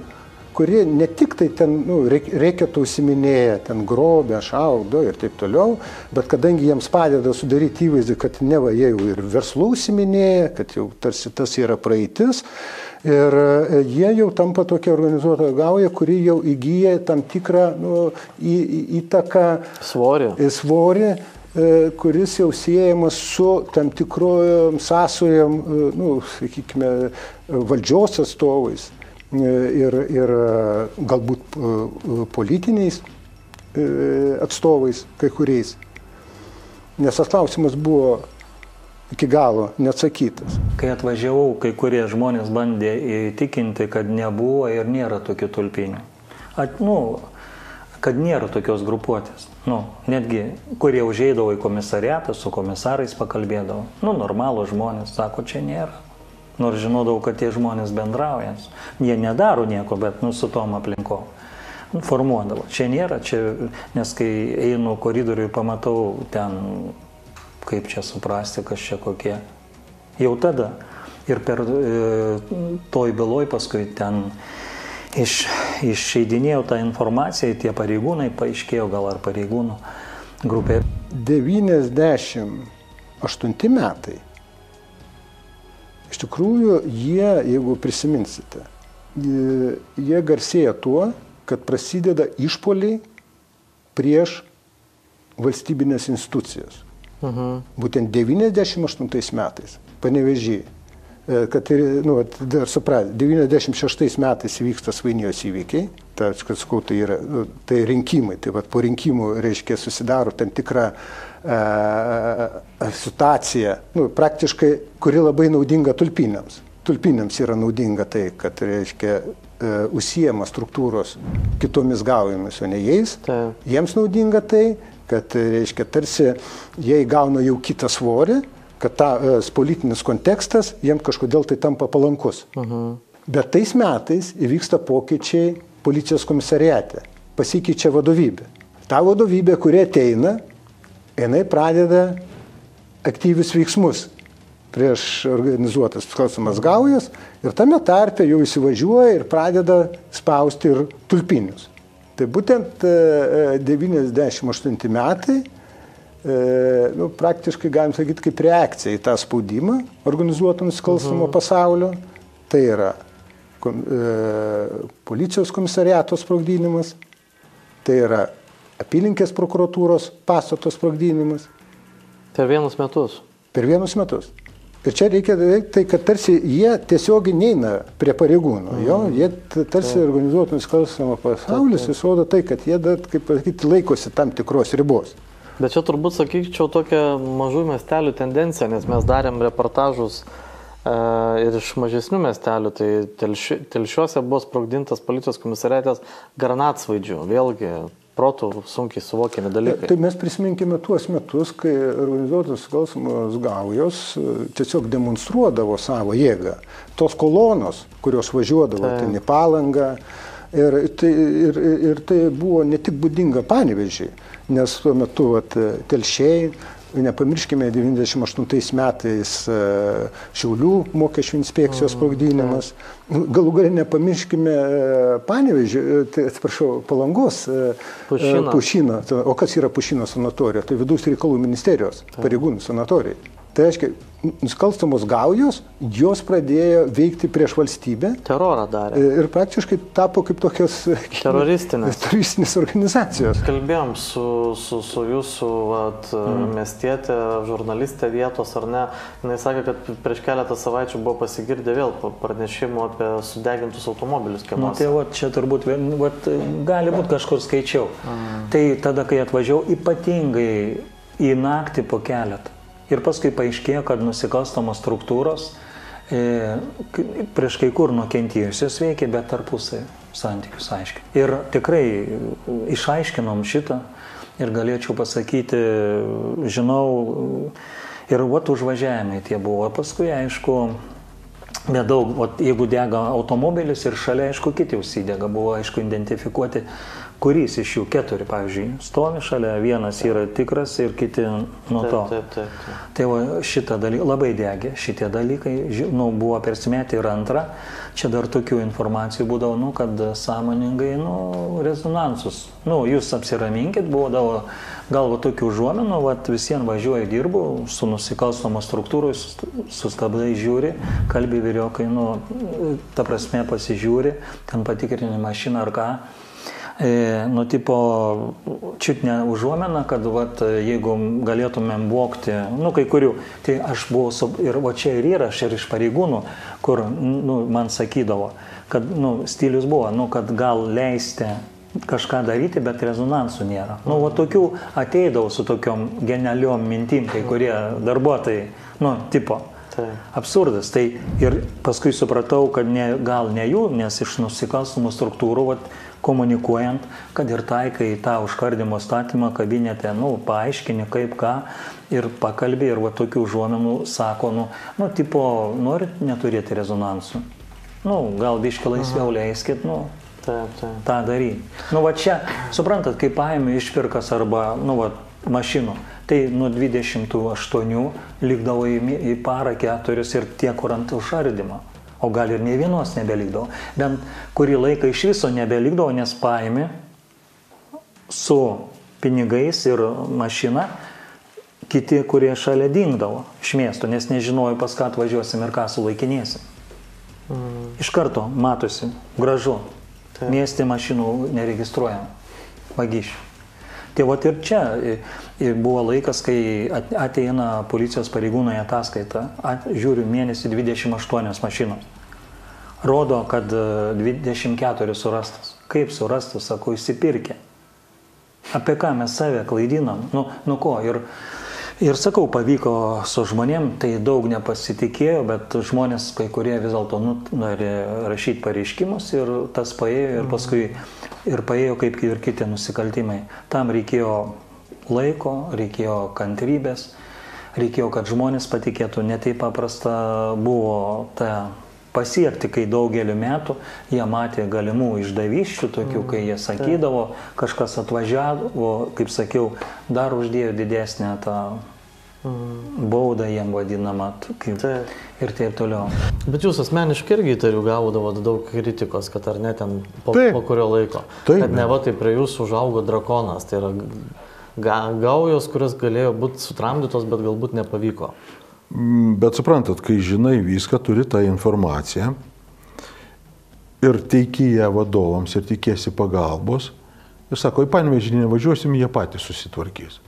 kurie ne tik tai ten reikėtų užsiminėję, ten grobę, šaudo ir taip toliau, bet kadangi jiems padeda sudaryti įvaizdį, kad neva jie jau ir verslų užsiminėję, kad jau tarsi tas yra praeitis, ir jie jau tampa tokia organizuota gauja, kuri jau įgyja tam tikrą įtaką, svorį, kuris jau siejamas su tam tikrojom sąsojom, sakykime, valdžios atstovais. Ir galbūt politiniais atstovais kai kuriais. Nes tas klausimas buvo iki galo neatsakytas. Kai atvažiavau, kai kurie žmonės bandė įtikinti, kad nebuvo ir nėra tokių tulpinių. kad nėra tokios grupuotės. Nu, netgi, kurie užeidavo į komisariatą, su komisarais pakalbėdavo. Nu, normalų žmonės sako, čia nėra. Nors žinodavau, kad tie žmonės bendrauja. Jie nedaro nieko, bet su tom aplinkom. Formuodavo. Čia nėra, nes kai einu koridoriui ir pamatau ten, kaip čia suprasti, kas čia kokie. Jau tada. Ir per toj byloj paskui ten išeidinėjau tą informaciją, tie pareigūnai, paaiškėjo gal ar pareigūnų grupė. 98 metai. Iš tikrųjų, jeigu prisiminsite, jie garsėja tuo, kad prasideda išpoliai prieš valstybinės institucijas. Būtent 98 metais, Panevėžyje. Kad dar supras, 96 metais vyksta Svainijos įvykiai, tai rinkimai, tai po rinkimų, reiškia, susidaro tam tikra situacija, praktiškai, kuri labai naudinga tulpiniams. Tulpiniams yra naudinga tai, kad, reiškia, užsiema struktūros kitomis gaujomis, o ne jais. Jiems naudinga tai, kad, reiškia, tarsi jie įgauna jau kitą svorį, kad tas politinis kontekstas jiems kažkodėl tai tampa palankus. Bet tais metais įvyksta pokyčiai policijos komisariate. Pasikeičia vadovybė. Ta vadovybė, kuri ateina, jinai pradeda aktyvius veiksmus prieš organizuotas nusikalstamas gaujas ir tame tarpe jau įsivažiuoja ir pradeda spausti ir tulpinius. Tai būtent 98 metai praktiškai, galim sakyti, kaip reakcija į tą spaudimą organizuoto nusikalstamo pasaulio. Tai yra policijos komisariato sprogdinimas, tai yra apylinkės prokuratūros pastato sprogdinimas. Per vienus metus. Per vienus metus. Ir čia reikia tai, kad tarsi jie tiesiogiai neina prie pareigūnų. Jie tarsi organizuoto nusikalstamo pasaulis, jis rodo tai, kad jie, kaip pasakyti, laikosi tam tikros ribos. Bet čia turbūt, sakyčiau, tokia mažų miestelių tendencija, nes mes darėm reportažus ir iš mažesnių miestelių, tai Telšiuose buvo sprogdintas policijos komisariatas granatsvaidžių, vėlgi protų sunkiai suvokiami dalykai. Tai mes prisiminkime tuos metus, kai organizuotos nusikalstamos gaujos tiesiog demonstruodavo savo jėgą. Tos kolonos, kurios važiuodavo ten į Palangą, ir tai buvo ne tik būdinga Panevėžiui, nes tuo metu Telšiai, nepamirškime 98 metais Šiaulių mokesčių inspekcijos sprogdinimas, galų gale nepamirškime Palangos Pušyno. O kas yra Pušyno sanatorija? Tai vidaus reikalų ministerijos pareigūnų sanatorija. Tai reiškia, nusikalstamos gaujos, jos pradėjo veikti prieš valstybę. Terorą darė. Ir praktiškai tapo kaip tokios teroristinės organizacijos. Kalbėjom su jūsų miestietė, žurnalistė vietos, ar ne? Jis sakė, kad prieš keletą savaičių buvo pasigirdę vėl pranešimų apie sudegintus automobilius kiemuose. Tai čia turbūt gali būti kažkur skaičiau. Tai tada, kai atvažiavau, ypatingai į naktį po keletą. Ir paskui paaiškėjo, kad nusikalstamos struktūros prieš kai kur nukentėjusios veikia, bet tarpusai santykius aiškiai. Ir tikrai išaiškinom šitą ir galėčiau pasakyti, žinau, ir užvažiavimai tie buvo. Paskui, aišku, nedaug, jeigu dega automobilis ir šalia, aišku, kiti užsidega, buvo, aišku, identifikuoti, kuris iš jų 4, pavyzdžiui, stovi šalia, vienas yra tikras ir kiti nuo to. Tai šitą dalyką labai degė, šitie dalykai, buvo persimetę ir antra, čia dar tokių informacijų būdavo, kad sąmoningai, rezonansus. Jūs apsiraminkit, buvo galvo tokių užuomenų, visiems važiuoju, dirbu, su nusikalstamos struktūros, sustabdai žiūri, kalbi vyriokai, ta prasme pasižiūri, ten patikrini mašiną ar ką. Tipo, čiut ne užuomena, kad jeigu galėtumėm vogti, kai kurių, tai aš buvau, ir čia ir yra, aš ir iš pareigūnų, kur man sakydavo, kad stilius buvo, kad gal leisti kažką daryti, bet rezonansų nėra. Tokių ateidavau su tokiom genialiom mintim, kai kurie darbuotojai, tipo, Absurdas. Tai ir paskui supratau, kad gal ne jų, nes iš nusikalstamų struktūrų komunikuojant, kad ir taikai tą užkardimo statymą kabinete, paaiškini kaip ką ir pakalbė ir tokių užuomenų sako, tipo, norit neturėti rezonansų. Gal biškai laisviau leiskit, tą daryti. Čia, suprantat, kai paėmė išpirkas arba, mašinų, tai nuo 28 likdavo į parą 4 ir tie, kur ant užšardymą. O gal ir nei vienos nebelikdavo. Bent kurį laiką iš viso nebelikdavo, nes paėmė su pinigais ir mašina kiti, kurie šalia dingdavo iš miesto, nes nežinojo, pas ką atvažiuosim ir ką sulaikinėsim. Iš karto matosi, gražu. Mieste mašinų neregistruojam, vagysčių. Tai ir čia buvo laikas, kai ateina policijos pareigūnai ataskaita, žiūriu mėnesį 28 mašinos. Rodo, kad 24 surastas. Kaip surastas, sako, išsipirkė. Apie ką mes save klaidinam? Ko? Ir sakau, pavyko su žmonėm, tai daug nepasitikėjo, bet žmonės, kai kurie vis dėlto nori rašyti pareiškimus ir tas paėjo ir paskui ir paėjo kaip ir kiti nusikaltimai. Tam reikėjo laiko, reikėjo kantrybės, reikėjo, kad žmonės patikėtų. Ne taip paprasta buvo pasiekti, kai daugelį metų jie matė galimų išdavysčių, tokių, kai jie sakydavo, kažkas atvažiavo, kaip sakiau, dar uždėjo didesnę tą baudą jiem vadinamą ir taip toliau. Bet jūs asmeniškai irgi įtariu gaudavot daug kritikos, kad ar ne ten po kurio laiko. Kad neva tai prie jūsų užaugo drakonas. Tai yra gaujos, kurios galėjo būti sutramdytos, bet galbūt nepavyko. Bet suprantat, kai žinai viską, turi tą informaciją ir teiki ją vadovams ir tikėsi pagalbos ir sako, į Panevėžį nevažiuosim, jie patys susitvarkys.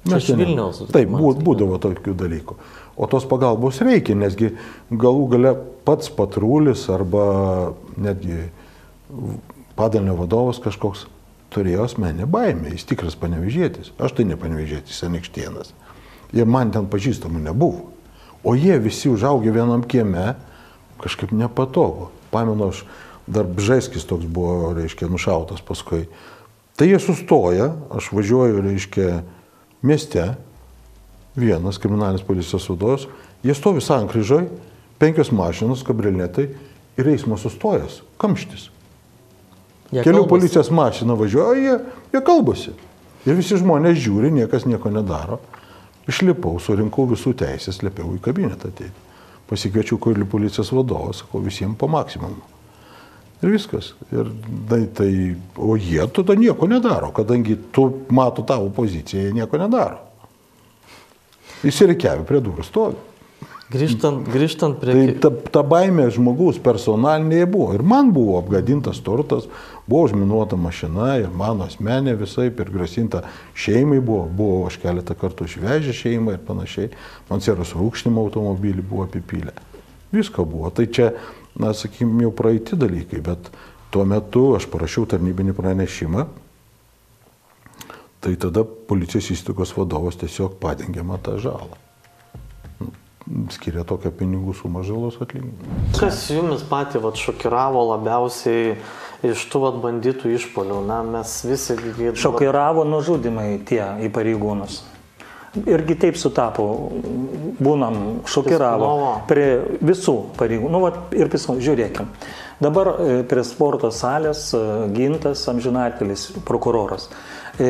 Iš Vilniaus. Taip, būdavo tokių dalykų. O tos pagalbos reikia, nesgi galų gale pats patrulis arba netgi padalinio vadovas kažkoks turėjo asmeninę baimę, jis tikras panevėžietis. Aš tai ne panevėžietis, Anykštėnas. Ir man ten pažįstamų nebuvo. O jie visi užaugę vienam kieme, kažkaip nepatogu. Pamenu, aš dar Bžaiskis toks buvo, reiškia, nušautas paskui. Tai jie sustoja, aš važiuoju, reiškia, mieste, vienas kriminalinės policijos vadovas, jie stovi sankryžoj, 5 mašinos, kabrioletai ir eismas sustojęs, kamštis. Kelių policijos mašina važiuoja, jie kalbasi. Ir visi žmonės žiūri, niekas nieko nedaro. Išlipau, surinkau visų teisės, liepiau į kabinetą ateiti. Pasikviečiau kelių policijos vadovą, sakau, visiems po maksimumu. Ir viskas. O jie tada nieko nedaro, kadangi tu mato tavo poziciją, jie nieko nedaro. Įsirikiavę prie durų stovi. Grįžtant prie... Tai ta baimė žmogaus personalinėje buvo. Ir man buvo apgadintas turtas, buvo užminuota mašina ir mano asmenė visai ir grasinta šeimai buvo. Buvo aš keletą kartų išvežę šeimą ir panašiai. Man sieros rūkšnimo automobilį buvo apipylę. Visko buvo. Tai čia, sakykime, jau praeiti dalykai, bet tuo metu aš parašiau tarnybinį pranešimą. Tai tada policijos įstaigos vadovas tiesiog padengė man tą žalą. Skiria tokią pinigų sumą žalos atlyginimą. Kas jumis patį šokiravo labiausiai iš tų bandytų išpuolių? Mes visi... Šokiravo nužudimai tie į pareigūnus. Irgi taip sutapo, būnam šokiravo prie visų pareigūnų. Ir žiūrėkim. Dabar prie sporto salės Gintas amžinatelis, prokuroras.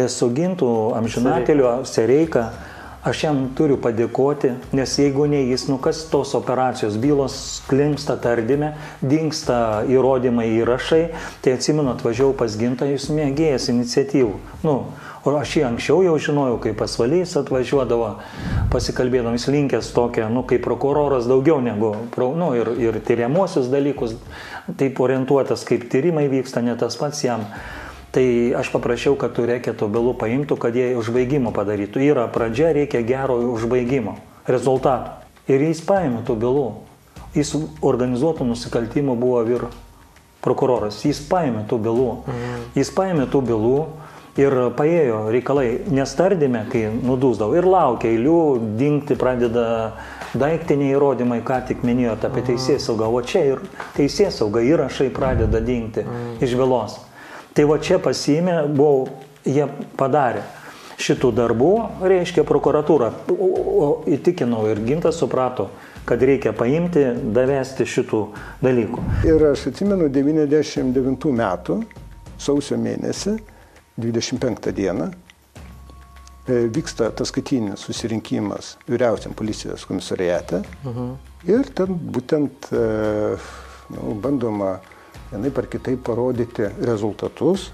Su Gintu amžinateliu Sereika aš jam turiu padėkoti, nes jeigu ne jis, kas tos operacijos bylos klimpsta tardyme, dingsta įrodymai įrašai, tai atsimenu, atvažiavau pas Gintą, jūs mėgėjas iniciatyvų. O aš jį anksčiau jau žinojau, kaip pasvalys atvažiuodavo, pasikalbėdam, jis linkęs tokia, kaip prokuroras daugiau negu, ir tyriamuosius dalykus, taip orientuotas, kaip tyrimai vyksta, ne tas pats jam. Tai aš paprašiau, kad tų reketų bylų paimtų, kad jie užbaigimo padarytų. Yra pradžia, reikia gero užbaigimo, rezultatų. Ir jis paėmė tų bylų. Jis organizuotų nusikaltimų buvo prokuroras. Jis paėmė tų bylų. Jis paėmė tų bylų Ir paėjo reikalai nestardėme, kai nudūsdavo ir laukia eilių, dingti pradeda daiktiniai įrodymai, ką tik minėjote apie teisėsaugą, o čia ir teisėsauga įrašai pradeda dingti iš vėlos. Tai va čia pasiėmė, jie padarė šitų darbų, reiškia prokuratūra, įtikinau ir Gintas suprato, kad reikia paimti, davesti šitų dalykų. Ir aš atsimenu 99 metų, sausio mėnesį, 25 dieną, vyksta ataskaitinis susirinkimas vyriausiam policijos komisariate ir ten būtent bandoma vienaip ar kitaip parodyti rezultatus,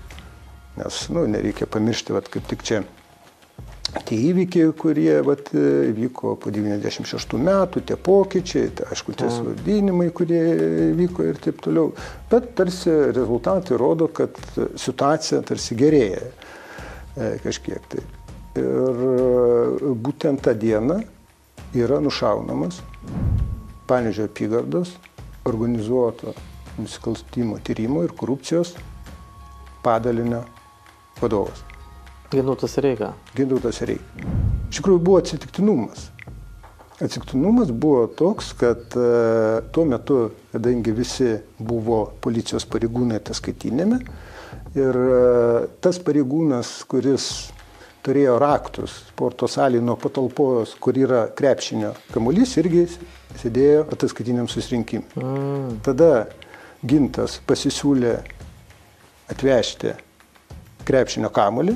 nes nereikia pamiršti, kaip tik čia tie įvykiai, kurie vyko po 96 metų, tie pokyčiai, aišku, tie suvadinimai, kurie vyko ir taip toliau. Bet tarsi rezultatai rodo, kad situacija tarsi gerėja kažkiek tai. Ir būtent tą dieną yra nušaunamas Panevėžio apygardos organizuoto nusikaltimų tyrimo ir korupcijos padalinio vadovas. Gintautas Sereika. Gintautas Sereika. Iš tikrųjų buvo atsitiktinumas. Atsitiktinumas buvo toks, kad tuo metu, kadangi visi buvo policijos pareigūnai ataskaitinėme, ir tas pareigūnas, kuris turėjo raktus sporto salėje nuo patalpos, kur yra krepšinio kamuolys, irgi sėdėjo ataskaitiniam susirinkimui. Tada Gintas pasisiūlė atvežti krepšinio kamuolį,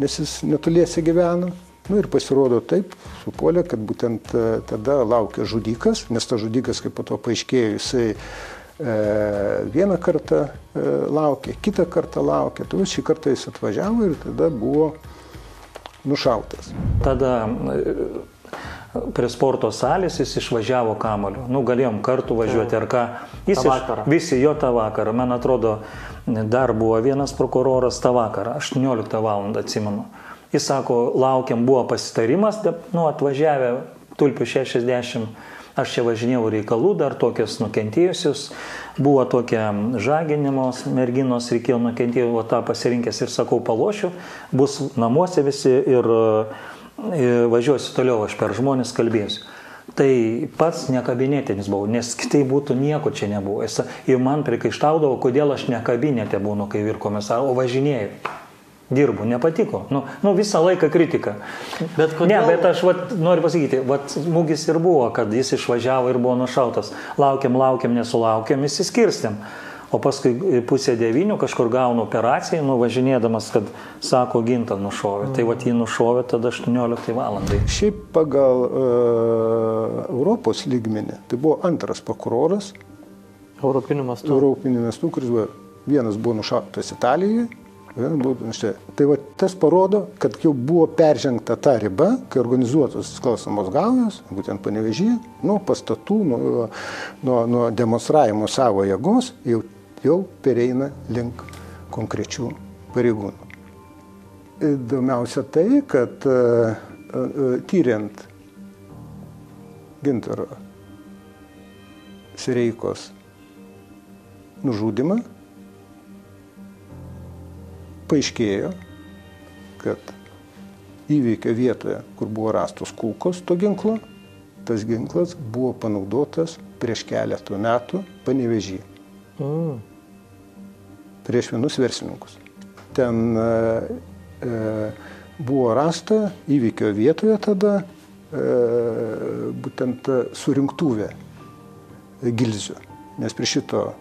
nes jis netoliese gyveno. Ir pasirodo taip, supuolė, kad būtent tada laukia žudikas, nes tas žudikas, kaip po to paaiškėjo, jisai vieną kartą laukė, kitą kartą laukė. Tai šį kartą jis atvažiavo ir tada buvo nušautas. Tada prie sporto salės jis išvažiavo kamuoliu. Galėjom kartu važiuoti ar ką. Visi jo tą vakarą. Man atrodo, dar buvo vienas prokuroras tą vakarą, 18 valandą atsimenu. Jis sako, laukiam, buvo pasitarimas, atvažiavę Tulpių 60, aš čia važinėjau reikalų, dar tokios nukentėjusius, buvo tokia žaginimos, merginos reikėjo nukentėjau, tą pasirinkęs ir sakau, palošiu, bus namuose visi ir važiuosiu toliau, aš per žmonės kalbėsiu. Tai pats nekabinetinis buvau, nes kitai būtų nieko čia nebuvo. Ir man prikaištaudavo, kodėl aš ne kabinete būnu, kai vyr komisaro, o važinėjau. Dirbu, nepatiko. Visą laiką kritika. Bet aš noriu pasakyti, smūgis ir buvo, kad jis išvažiavo ir buvo nušautas. Laukiam, nesulaukiam, išsiskirstėm. O paskui 8:30 kažkur gaunu operaciją, važinėdamas, kad sako, Gintą nušovė. Tai jį nušovė tada 18 valandai. Šiaip pagal Europos lygmenį, tai buvo antras prokuroras. Europiniu mastu. Europiniu mastu, kuris buvo, vienas buvo nušautas Italijoje. Tai tas parodo, kad jau buvo peržengta ta riba, kai organizuotos nusikalstamos gaujos, būtent Panevėžyje, nuo pastatų, nuo demonstravimo savo jėgos, jau pereina link konkrečių pareigūnų. Įdomiausia tai, kad tyriant Gintaro Sereikos nužudymą, paaiškėjo, kad įvykio vietoje, kur buvo rastos kulkos to ginklo, tas ginklas buvo panaudotas prieš keletą metų Panevėžyje. Prieš vienus verslininkus. Ten buvo rasta įvykio vietoje tada būtent surinktuvė gilzių. Nes prie šito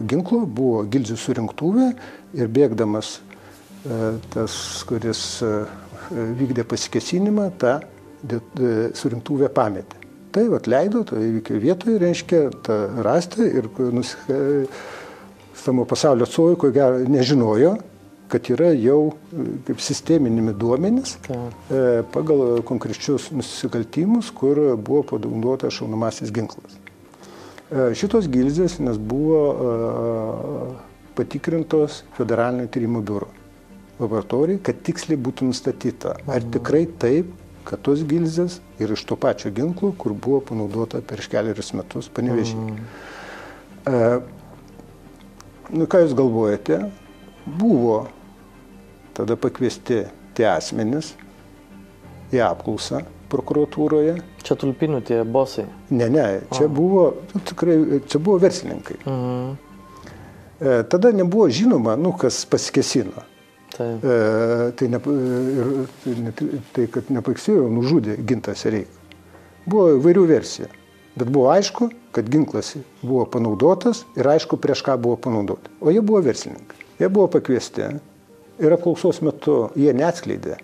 ginklo buvo gilzių surinktuvė ir bėgdamas tas, kuris vykdė pasikėsinimą, tą surinktuvę pametė. Tai leido, to įvykio vietoje, reiškia, tą rasti ir stamo pasaulio atstovai, ko gero, nežinojo, kad yra jau kaip sisteminimi duomenys pagal konkrečius nusikaltimus, kur buvo panaudotas šaunamasis ginklas. Šitos gilzės nes buvo patikrintos Federalinio tyrimo biuro laboratorijai, kad tiksliai būtų nustatyta, ar tikrai taip, kad tos gilzės ir iš to pačio ginklo, kur buvo panaudota prieš keliarius metus Panevėžyje. Ką jūs galvojate? Buvo tada pakviesti tie asmenys į apklausą prokuratūroje. Čia tulpinių tie bosai. Ne, čia buvo, tikrai, čia buvo verslininkai. Tada nebuvo žinoma, kas pasikėsino. Tai kad nepakėsino, nužudė Gintą Sereiką. Buvo įvairių versijų, bet buvo aišku, kad ginklas buvo panaudotas ir aišku, prieš ką buvo panaudoti. O jie buvo verslininkai. Jie buvo pakviesti ir apklausos metu jie neatskleidė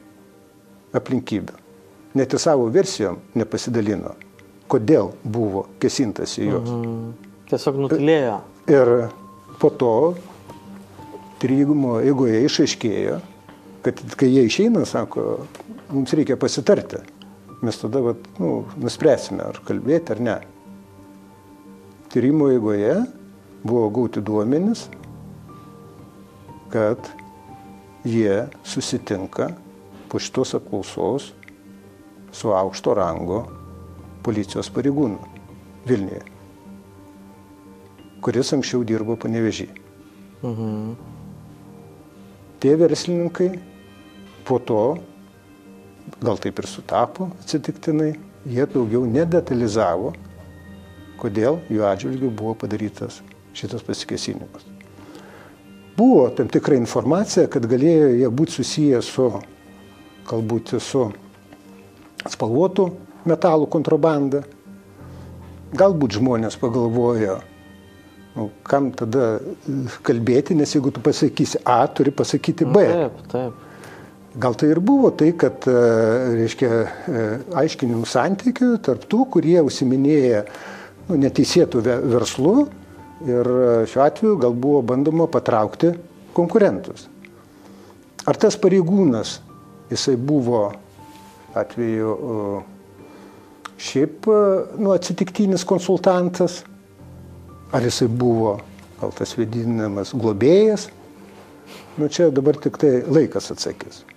aplinkybių. Net ir savo versijom nepasidalino, kodėl buvo kėsintas į juos. Tiesiog nutilėjo. Ir po to tyrimo eigoje išaiškėjo, kad kai jie išeina, sako, mums reikia pasitarti. Mes tada nuspręsime, ar kalbėti, ar ne. Tyrimo eigoje buvo gauti duomenys, kad jie susitinka po šitos apklausos su aukšto rango policijos pareigūnu Vilniuje, kuris anksčiau dirbo Panevėžyje. Tie verslininkai po to, gal taip ir sutapo atsitiktinai, jie daugiau nedetalizavo, kodėl jų atžvilgiu buvo padarytas šitas pasikėsinimas. Buvo tam tikra informacija, kad galėjo jie būti susiję su, galbūt su spalvotų metalų kontrabanda. Galbūt žmonės pagalvojo, kam tada kalbėti, nes jeigu tu pasakysi A, turi pasakyti B. Taip. Gal tai ir buvo tai, kad, aiškinimų santykių tarp tų, kurie užsiminėja neteisėtų verslų ir šiuo atveju gal buvo bandoma patraukti konkurentus. Ar tas pareigūnas, jisai buvo atveju šiaip atsitiktinis konsultantas, ar jisai buvo gal tas vadinamas globėjas, čia dabar tik tai laikas atsakys.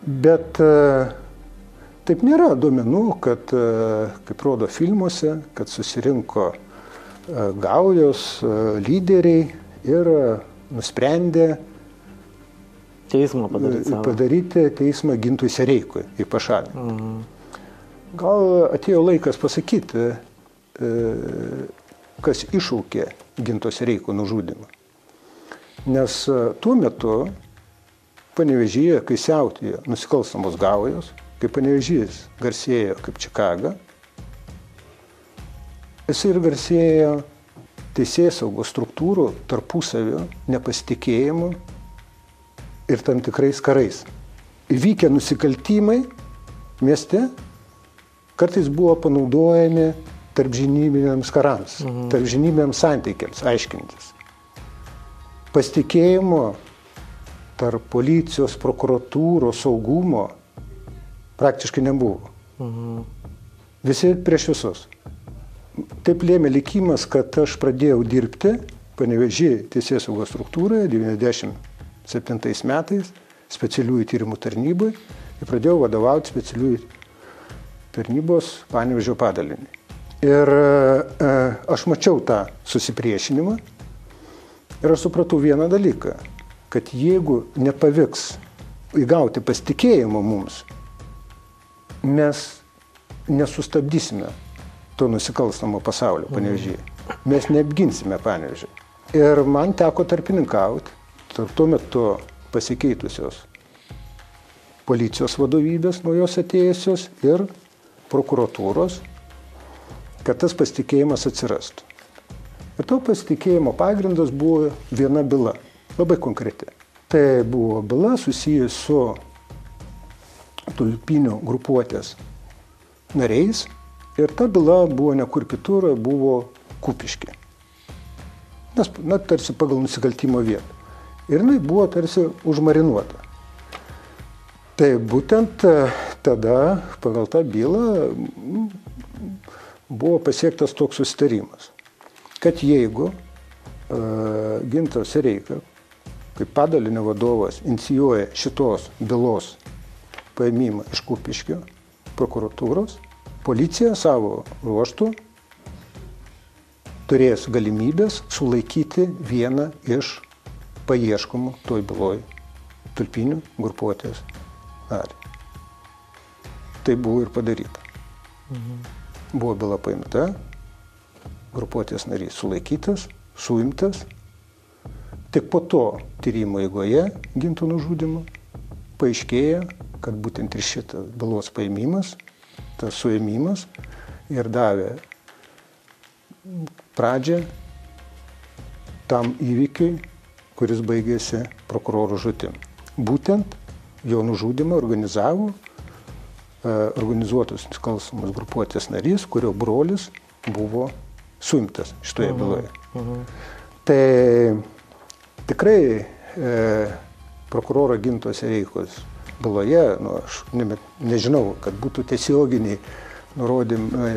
Bet taip nėra duomenų, kad, kaip rodo filmuose, kad susirinko gaujos lyderiai ir nusprendė teismą padaryti teismą Gintui Sereikui į pašalinimą. Gal atėjo laikas pasakyti, kas iššaukė Ginto Sereiko nužudymą. Nes tuo metu Panevėžyje, kai siautėjo nusikalstamos gaujos, kai Panevėžys garsėjo kaip Čikaga, jis ir garsėjo teisėsaugos struktūrų tarpusavio nepasitikėjimu ir tam tikrais karais. Įvykę nusikaltimai mieste kartais buvo panaudojami tarpžinybiniams karams, tarpžinybiniams santykiams aiškintis. Pasitikėjimo tarp policijos, prokuratūros, saugumo praktiškai nebuvo. Visi prieš visus. Taip lėmė likimas, kad aš pradėjau dirbti Panevėžyje teisėsaugos struktūroje 97 metais specialiųjų tyrimų tarnybai ir pradėjau vadovauti specialiųjų tarnybos Panevėžio padalinį. Ir aš mačiau tą susipriešinimą ir aš supratau vieną dalyką, kad jeigu nepavyks įgauti pasitikėjimo mums, mes nesustabdysime to nusikalstamo pasaulio Panevėžyje. Mes neapginsime Panevėžį. Ir man teko tarpininkauti tarp tuo metu pasikeitusios policijos vadovybės naujos atėjusios ir prokuratūros, kad tas pasitikėjimas atsirastų. Ir to pasitikėjimo pagrindas buvo viena byla, labai konkreti. Tai buvo byla susijus su tulpinių grupuotės nariais ir ta byla buvo ne kur kitur, buvo Kupiškė. Nes, tarsi pagal nusikaltimo vietą. Ir jinai buvo tarsi užmarinuota. Tai būtent tada pagal tą bylą buvo pasiektas toks susitarimas, kad jeigu Gintas Sereika, kaip padalinio vadovas, inicijuoja šitos bylos paėmimą iš Kupiškio prokuratūros, policija savo ruožtų turės galimybės sulaikyti vieną iš paieškomų toj byloj Tulpinių grupuotės narį. Tai buvo ir padaryta. Buvo byla paimta, grupuotės narys sulaikytas, suimtas. Tik po to tyrimo eigoje Ginto nužudymo paaiškėja, kad būtent ir šitas bylos paėmimas, tas suėmimas ir davė pradžią tam įvykiui, kuris baigėsi prokuroro žūtim. Būtent jo nužudymą organizavo organizuotos nusikalstamos grupuotės narys, kurio brolis buvo suimtas šitoje byloje. Tai tikrai prokuroro Ginto Sereikos byloje, aš nežinau, kad būtų tiesioginiai nurodymai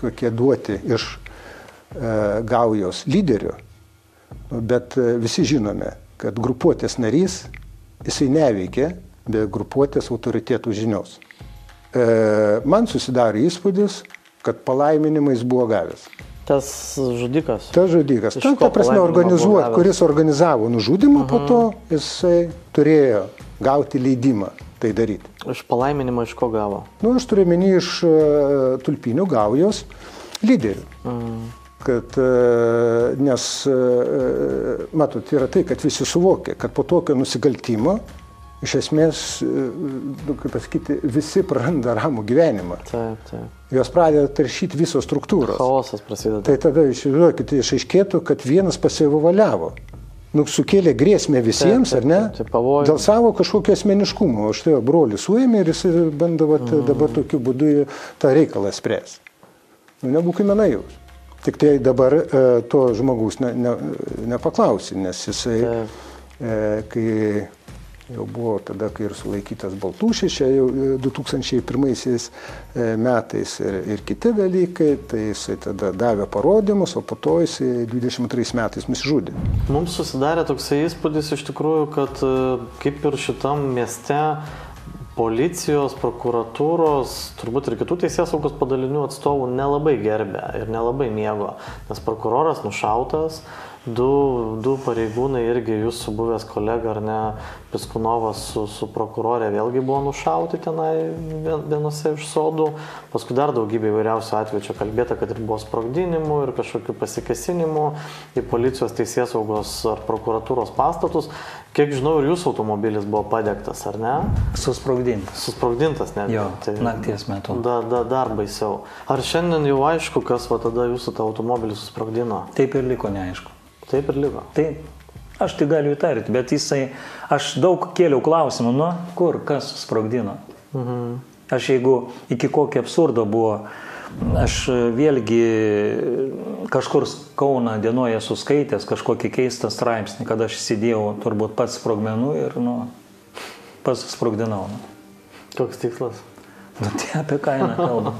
kokie duoti iš gaujos lyderio, bet visi žinome, kad grupuotės narys, jisai neveikia be grupuotės autoritetų žinios. Man susidarė įspūdis, kad palaiminimais buvo gavęs. Tas žudikas. Tas žudikas. Ta prasme, kuris organizavo nužudymą, po to jisai turėjo gauti leidimą tai daryti. Iš palaiminimo iš ko gavo? Aš turiu menį iš Tulpinių gaujos lyderių. Kad, nes, matot, yra tai, kad visi suvokia, kad po tokio nusikaltimo iš esmės, kaip pasakyti, visi praranda ramų gyvenimą. Taip. Jos pradeda taršyti visos struktūros. Chaosas prasideda. Tai tada, išaiškėtų, kad vienas pasivaliavo. Sukėlė grėsmę visiems, ar ne? Dėl savo kažkokio asmeniškumo. O štai brolį suėmė ir jis bando dabar tokiu būdu tą reikalą spręs. Nebūkime naivūs. Tik tai dabar to žmogus nepaklausi, nes jisai, kai jau buvo tada, kai ir sulaikytas Baltušis, čia jau 2001 metais ir kiti dalykai, tai jisai tada davė parodymus, o po to jisai 22 metais nusižudė. Mums susidarė toksai įspūdis iš tikrųjų, kad kaip ir šitam mieste policijos, prokuratūros, turbūt ir kitų teisėsaugos padalinių atstovų nelabai gerbė ir nelabai mėgo, nes prokuroras nušautas, du pareigūnai irgi, jūsų buvęs kolega, ar ne, Piskunovas su prokurorė vėlgi buvo nušauti tenai vienose iš sodų. Paskui dar daugybė įvairiausių atvejų čia kalbėta, kad ir buvo sprogdinimų ir kažkokių pasikesinimų į policijos, teisėsaugos ar prokuratūros pastatus. Kiek žinau, ir jūsų automobilis buvo padegtas, ar ne? Susprogdintas. Susprogdintas, ne? Jo, nakties metu. Dar baisiau. Ar šiandien jau aišku, kas tada jūsų tą automobilį susprogdino? Taip ir liko neaišku. Taip ir liko. Taip, aš tai galiu įtarti, bet aš daug kėliau klausimų, kur, kas sprogdino. Aš jeigu iki kokio absurdo buvo, aš vėlgi kažkur Kauno dienoje suskaitęs kažkokį keistą straipsnį, kad aš įsidėjau turbūt pats sprogmenų ir pats sprogdinau. Koks tikslas? Tai apie kainą kalbam.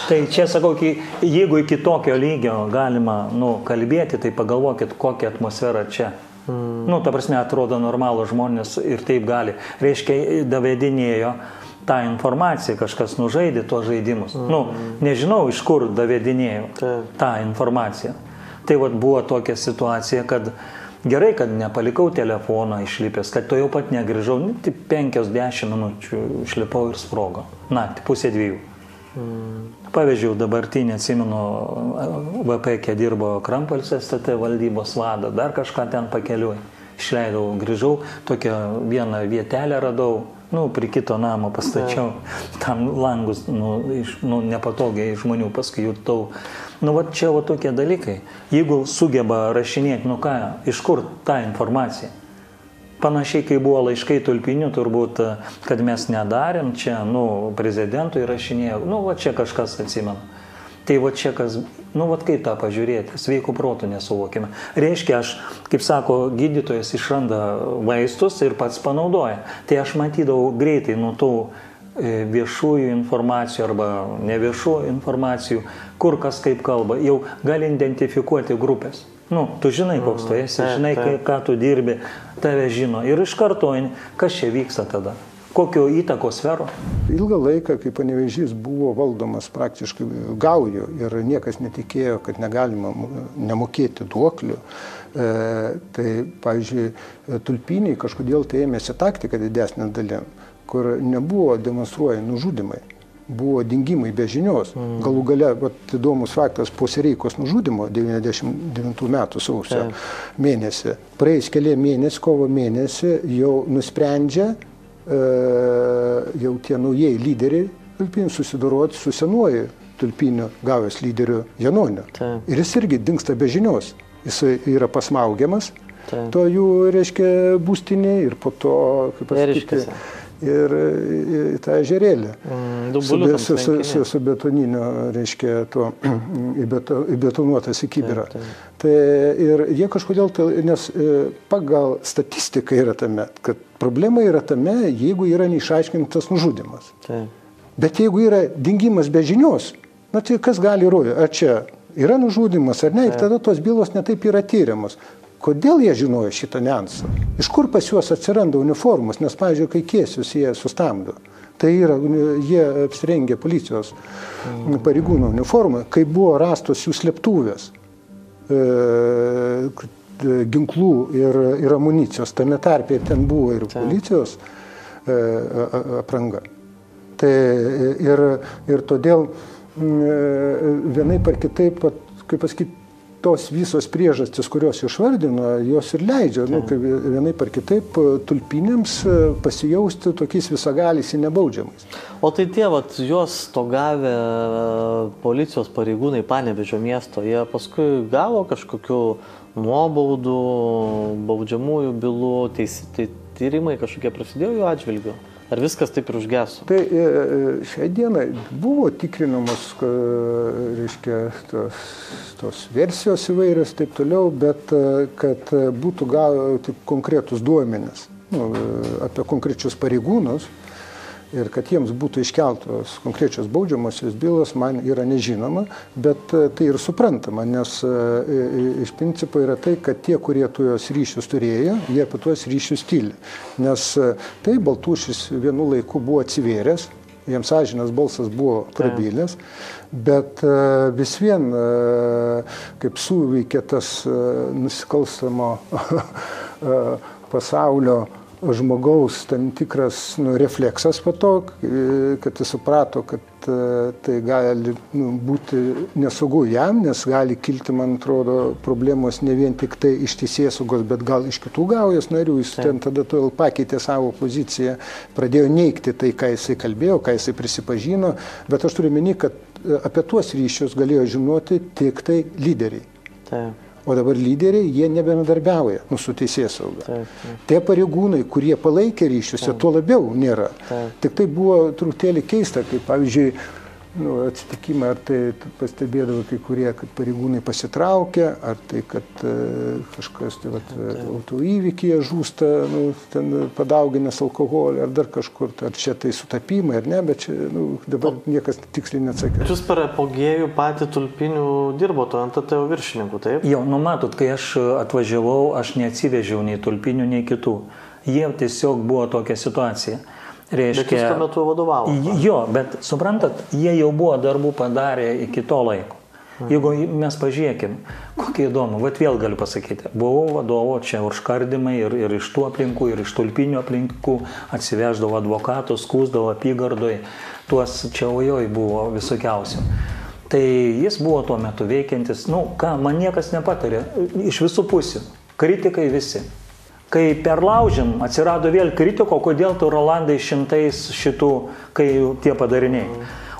Tai čia sakau, jeigu iki tokio lygio galima kalbėti, tai pagalvokit, kokią atmosferą čia. Ta prasme, atrodo normalų žmonės ir taip gali. Reiškia, davedinėjo tą informaciją, kažkas nužaidė tuos žaidimus. Nežinau, iš kur davedinėjo tą informaciją. Tai buvo tokia situacija, kad gerai, kad nepalikau telefoną išlipęs, kad to jau pat negrįžau, tik 5-10 minučių išlipau ir sprogo. Naktį, 1:30. Pavežiau dabartinį, atsimenu, VP, kai dirbo Krampolės STT valdybos vadą, dar kažką ten pakeliui. Išleidau, grįžau, tokią vieną vietelę radau, prie kito namo pastačiau, tam langus, nepatogiai žmonių paskui jutau. Čia tokie dalykai. Jeigu sugeba rašinėti, iš kur ta informacija? Panašiai, kai buvo laiškai Tulpinių, turbūt, kad mes nedarėm, čia, prezidentui rašinėjo, čia kažkas atsimena. Tai čia kas, kaip tą pažiūrėti, sveikų protų nesuvokime. Reiškia, aš, kaip sako, gydytojas išranda vaistus ir pats panaudoja. Tai aš matydavau greitai tų viešųjų informacijų arba neviešų informacijų, kur kas kaip kalba, jau gali identifikuoti grupės. Tu žinai, koks tu esi, žinai, ką tu dirbi, tave žino. Ir iš karto, kas čia vyksta tada. Kokio įtakos sfero? Ilgą laiką, kai Panevėžys buvo valdomas praktiškai gaujų ir niekas netikėjo, kad negalima nemokėti duoklių, tai, pavyzdžiui, tulpiniai kažkodėl tai ėmėsi taktiką didesnę dalim, kur nebuvo demonstruojami nužudimai, buvo dingimai be žinios. Galų gale, įdomus faktas, po Sereikos nužudimo 99 metų sausio mėnesį, praėjus kelią mėnesį, kovo mėnesį, jau nusprendžia jau tie naujieji lyderiai tulpinių susidoroti su senuoju tulpinių gavęs lyderiu Janoniu. Ir jis irgi dingsta be žinios. Jis yra pasmaugiamas, to jų, reiškia, būstinė ir po to, kaip pasakyti, ir tą ežerėlį su betoniniu, reiškia, tuo įbetonuotas į kibirą. Ir jie kažkodėl, nes pagal statistiką yra tame, kad problema yra tame, jeigu yra neišaiškintas nužudimas. Bet jeigu yra dingimas be žinios, na tai kas gali įrodyti, ar čia yra nužudimas ar ne, ir tada tos bylos netaip yra tyriamos. Kodėl jie žinojo šitą niuansą? Iš kur pas juos atsiranda uniformos? Nes, pavyzdžiui, kai kėsius jie sustabdo, tai yra, jie apsirengė policijos pareigūnų uniformą, kai buvo rastos jų slėptuvės, ginklų ir amunicijos, tame tarpe ten buvo ir policijos apranga. Ir todėl vienaip ar kitaip, kaip pasakyti, tos visos priežastys, kurios išvardino, jos ir leidžia, vienaip ar kitaip, tulpinėms pasijausti tokiais visagaliais ir nebaudžiamais. O tai tie, juos stogavę policijos pareigūnai Panevėžio miesto, jie paskui gavo kažkokių nuobaudų, baudžiamųjų bylų, tyrimai kažkokie prasidėjo jų atžvilgiu? Ar viskas taip ir užgeso? Tai šiai dienai buvo tikrinamos, reiškia, tos versijos įvairios taip toliau, bet kad būtų gauti konkretus duomenis apie konkrečius pareigūnus ir kad jiems būtų iškeltos konkrečios baudžiamosios bylos, man yra nežinoma, bet tai ir suprantama, nes iš principo yra tai, kad tie, kurie tuos ryšius turėjo, jie apie tuos ryšius tyli. Nes tai Baltušis vienu laiku buvo atsivėręs, jiems sąžinės balsas buvo prabilęs, bet vis vien, kaip suveikė tas nusikalstamo pasaulio žmogaus tam tikras refleksas po to, kad jis suprato, kad tai gali būti nesaugu jam, nes gali kilti, man atrodo, problemos ne vien tik tai iš teisėsaugos, bet gal iš kitų gaujos narių. Jis ten tada pakeitė savo poziciją, pradėjo neigti tai, ką jisai kalbėjo, ką jisai prisipažino, bet aš turiu meni, kad apie tuos ryšius galėjo žinoti tik tai lyderiai. O dabar lyderiai, jie nebendradarbiauja su teisėsauga. Tie pareigūnai, kurie palaikė ryšiuose, tuo labiau nėra. Tik tai buvo truputėlį keista, kaip pavyzdžiui, atsitikimai, ar tai pastebėdavo kai kurie, kad pareigūnai pasitraukia, ar tai, kad kažkas autoįvykyje žūsta, ten padauginęs alkoholį, ar dar kažkur, ar čia tai sutapimai, ar ne, bet čia dabar niekas tiksliai neatsakė. Jūs per apogėjų patį tulpinių dirbote ant TTO viršininkų, taip? Jau, matot, kai aš atvažiavau, aš neatsivežiau nei tulpinių, nei kitų. Jie tiesiog buvo tokia situacija. Reiškia, bet jūs tuo metu vadovavote? Jo, bet suprantat, jie jau buvo darbų padarę iki to laiko. Jeigu mes pažiūrėkim, kokie įdomu, vėl galiu pasakyti, buvau vadovo čia užkardimai ir iš tų aplinkų, ir iš tulpinių aplinkų, atsiveždavo advokatus, skųsdavo apygardoj, tuos čia ojoj buvo visokiausių. Tai jis buvo tuo metu veikiantis, man niekas nepatarė, iš visų pusių, kritikai visi. Kai perlaužim, atsirado vėl kritiko, kodėl tu, Rolandai, šimtais šitų, kai tie padariniai.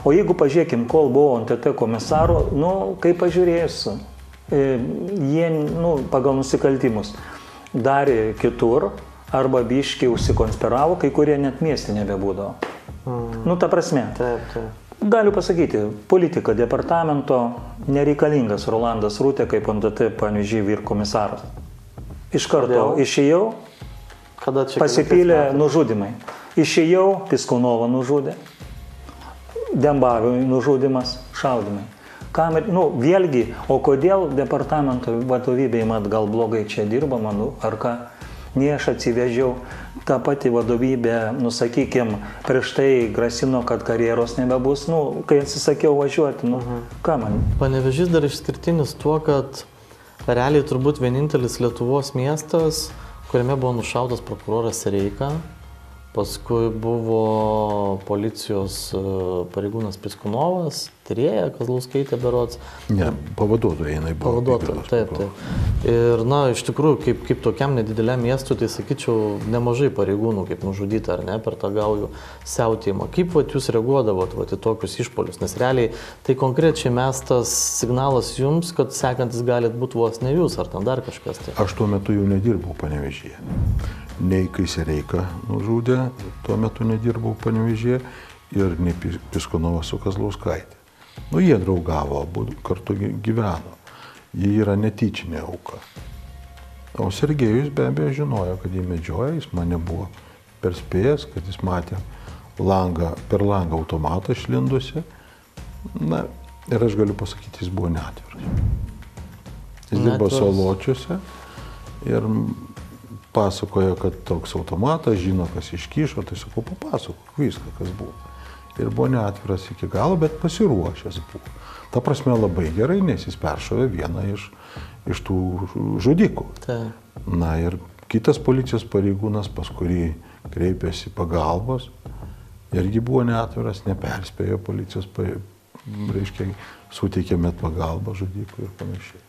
O jeigu pažiūrėkim, kol buvo NTT komisaro, kai pažiūrėsiu, jie, pagal nusikaltimus darė kitur, arba biškiai užsikonspiravo, kai kurie net mieste nebebūdavo. Ta prasme. Galiu pasakyti, politika departamento nereikalingas Rolandas Rūtė kaip NTT Panevėžio vyr komisaras. Iš karto išėjau, pasipylė nužudimai. Išėjau, Piskunovą nužudė, Dembavui nužudimas, šaudimai. Vėlgi, o kodėl departamento vadovybėje gal blogai čia dirbama, ar ką? nei aš atsivežiau, ta pati vadovybė, sakykime, prieš tai grasino, kad karjeros nebebus, kai atsisakiau važiuoti, ką man? Panevėžys dar išskirtinis tuo, kad realiai turbūt vienintelis Lietuvos miestas, kuriame buvo nušautas prokuroras Sereika, paskui buvo policijos pareigūnas Piskunovas, tyrėja Kazlauskaitė berods. Ne, pavaduotoja jinai buvo. Pavaduotoja, taip. Ir, iš tikrųjų, kaip tokiam nedideliam miestui, tai sakyčiau, nemažai pareigūnų, kaip nužudyti ar ne, per tą gaujų siautėjimą. Kaip jūs reaguodavot į tokius išpolius? Nes realiai tai konkrečiai mestas signalas jums, kad sekantis galit būti vos ne jūs, ar ten dar kažkas. Tai. Aš tuo metu jau nedirbau Panevėžyje. Nei kai Sereika nužudė, tuo metu nedirbau Panevėžyje ir nei Piskunovas su Kazlauskaitė. Jie draugavo, kartu gyveno. Jie yra netyčinė auka. O Sergejus be abejo žinojo, kad jį medžioja, jis mane buvo perspėjęs, kad jis matė per langą automatą išlindusi. Ir aš galiu pasakyti, jis buvo neatviras. Jis dirbo Saločiuose ir pasakojo, kad toks automatas, žino, kas iškyšo, tai sakau, papasakok viską, kas buvo. Ir buvo neatviras iki galo, bet pasiruošęs buvo. Ta prasme labai gerai, nes jis peršovė vieną iš tų žudikų. Ir kitas policijos pareigūnas, pas kurį kreipėsi pagalbos, irgi buvo neatviras, neperspėjo policijos, reiškia, suteikė met pagalbą žudikų ir panašiai.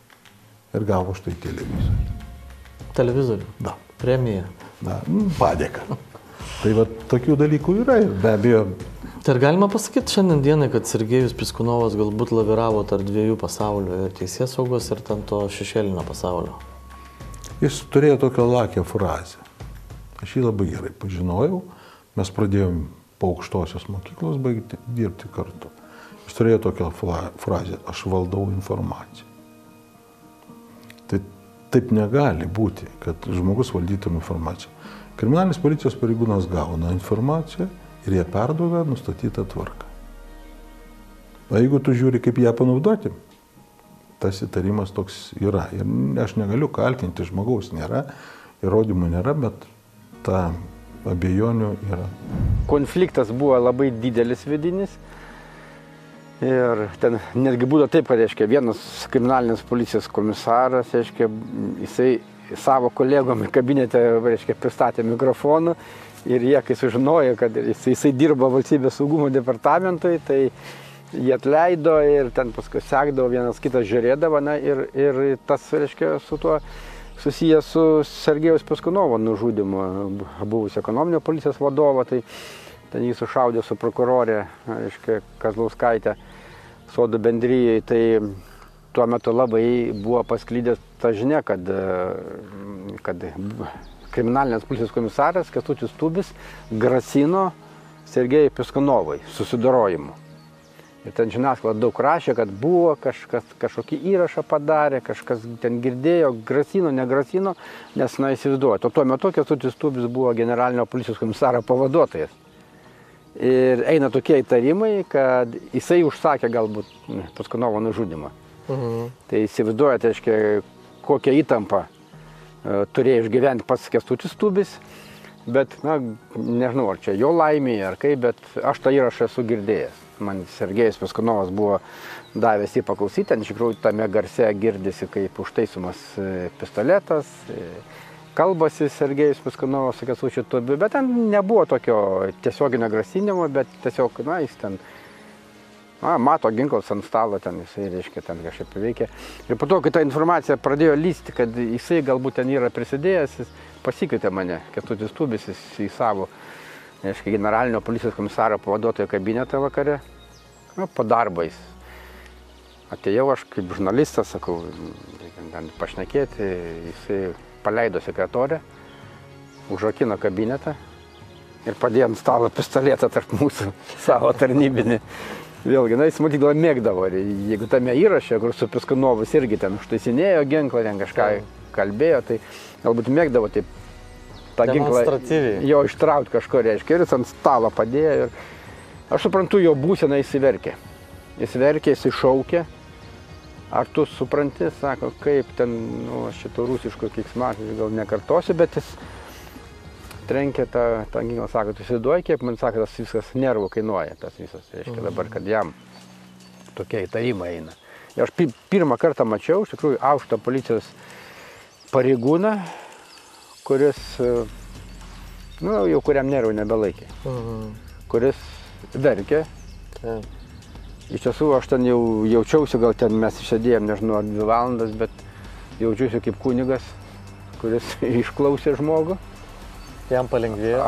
Ir gavo štai televizorių. Televizorių? Da. Premija. Da, padėka. Tai va, tokių dalykų yra ir be abejo. Tai ar galima pasakyti šiandien dienai, kad Sergejus Piskunovas galbūt laviravo tarp dviejų pasaulių, ir teisės saugos, ir ten to šešėlinio pasaulio? Jis turėjo tokią lakią frazę. Aš jį labai gerai pažinojau. Mes pradėjom po aukštosios mokyklos baigti dirbti kartu. Jis turėjo tokią frazę, aš valdau informaciją. Tai taip negali būti, kad žmogus valdytų informaciją. Kriminalinės policijos pareigūnas gauna informaciją ir jie perduoda nustatytą tvarką. O jeigu tu žiūri, kaip ją panaudoti, tas įtarimas toks yra. Ir aš negaliu kaltinti, žmogaus nėra, įrodymų nėra, bet ta abejonių yra. Konfliktas buvo labai didelis vidinis. Ir ten netgi būdavo taip, kad, reiškia, vienas kriminalinės policijos komisaras, reiškia, jisai savo kolegom kabinete, reiškia, pristatė mikrofoną ir jie, kai sužinojo, kad jisai dirba valstybės saugumo departamentui, tai jie atleido ir ten paskui sekdavo, vienas kitas žiūrėdavo, ir tas, reiškia, su tuo susijęs su Sergejaus Piskunovo nužudymu, buvusio ekonominio policijos vadovo, tai ten jį sušaudė su prokurorė, reiškia, Kazlauskaitė, Sodų bendrijai, tai tuo metu labai buvo pasklydęs ta žinia, kad kriminalinės policijos komisaras Kęstutis Tubis grasino Sergejui Piskunovui susidorojimu. Ir ten žiniasklaida daug rašė, kad buvo kažkokį įrašą padarė, kažkas ten girdėjo, grasino, negrasino, nes įsivaizduoja. Tuo metu Kęstutis Tubis buvo generalinio policijos komisaro pavaduotojas. Ir eina tokie įtarimai, kad jisai užsakė galbūt Piskunovo nužudymą. Tai įsivaizduojate, reiškia, kokią įtampą turėjo išgyventi pats Kęstutis Tubis, bet, nežinau, ar čia jo laimėje, ar kaip, bet aš tą įrašą esu girdėjęs. Man Sergejus Piskunovas buvo davęs jį paklausyti, ten iš tikrųjų tame garse girdisi, kaip užtaisomas pistoletas, kalbasi Sergejus Piskunovas su Kęstučiu Tubiu, bet ten nebuvo tokio tiesioginio grasinimo, bet tiesiog, jis ten mato ginklas ant stalo, ten jisai, reiškia, ten kažkaip veikia. Ir po to, kai ta informacija pradėjo lysti, kad jisai galbūt ten yra prisidėjęs, jis pasikvietė mane, Kęstutis Tubis, į savo, reiškia, generalinio policijos komisaro pavaduotojo kabinetą vakare, po darbais. Atėjau aš kaip žurnalistas, sakau, ten pašnekėti, jisai paleido sekretorę, užrakino kabinetą ir padėjo ant stalo pistoletą tarp mūsų, savo tarnybinį. Vėlgi, jis matyt mėgdavo, jeigu tame įraše, kur su Piskunovas irgi ten užtaisinėjo ginklą, ten kažką kalbėjo, tai galbūt mėgdavo taip tą ginklą jo ištraukti kažko, reiškia, ir jis ant stalo padėjo. Ir aš suprantu, jo būseną jis verkė. Jis verkė, jis šaukė ar tu supranti, sako, kaip ten, nu, aš šito rusiško keiksmažodžio gal nekartosiu, bet jis trenkė tą ginklą, sako, tu įsivaizduoji, kiek man sako, tas viskas nervų kainuoja, tas visas, reiškia dabar, kad jam tokie įtarimai eina. Ir aš pirmą kartą mačiau, iš tikrųjų, aukštą policijos pareigūną, kuris, nu, jau kuriam nervų nebelaikė, kuris verkė. Iš tiesų, aš ten jau jaučiausi, gal ten mes išsėdėjom, nežinau, ar 2 valandas, bet jaučiausi kaip kunigas, kuris išklausė žmogų. Jam palengvėjo?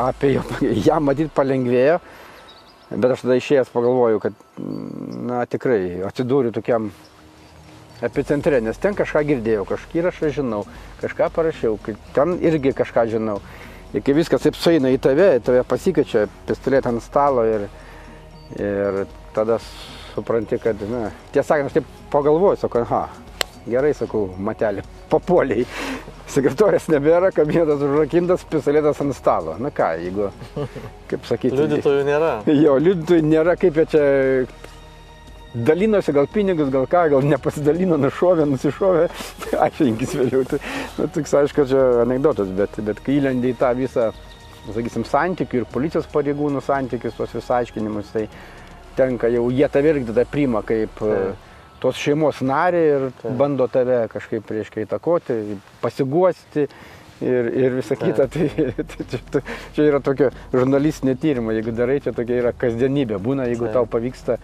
Jam matyt palengvėjo, bet aš tada išėjęs pagalvoju, kad, na, tikrai atsidūriu tokiam epicentre, nes ten kažką girdėjau, kažkį įrašą žinau, kažką parašiau, ten irgi kažką žinau. Ir kai viskas taip sueina į tave pasikeičia pistoletą ant stalo ir tada supranti, kad, na, tiesą sakant, aš taip pagalvoju, sakau, gerai, sakau, matelį, papuoliai. Sekretorės nebėra, kabinetas užrakintas, pistoletas ant stalo. Na ką, jeigu, kaip sakyti... Liudytojų nėra. Jo, liudytojų nėra, kaip jie čia dalinosi, gal pinigus, gal ką, gal nepasidalino, nušovė, nusišovė, aiškinkis vėliau. Tai, nu, tik aišku, čia anekdotas, bet kai įlendi į tą visą, sakysim, santykių ir policijos pareigūnų santykius, tos visą aiškinimus, tai tenka jau, jie tave irgi tada priima kaip tos šeimos narį ir bando tave kažkaip, reiškia, įtakoti, pasiguosti ir visa kita. Čia yra tokia žurnalistinė tyrima, jeigu darai, čia tokia yra kasdienybė. Būna, jeigu tau pavyksta,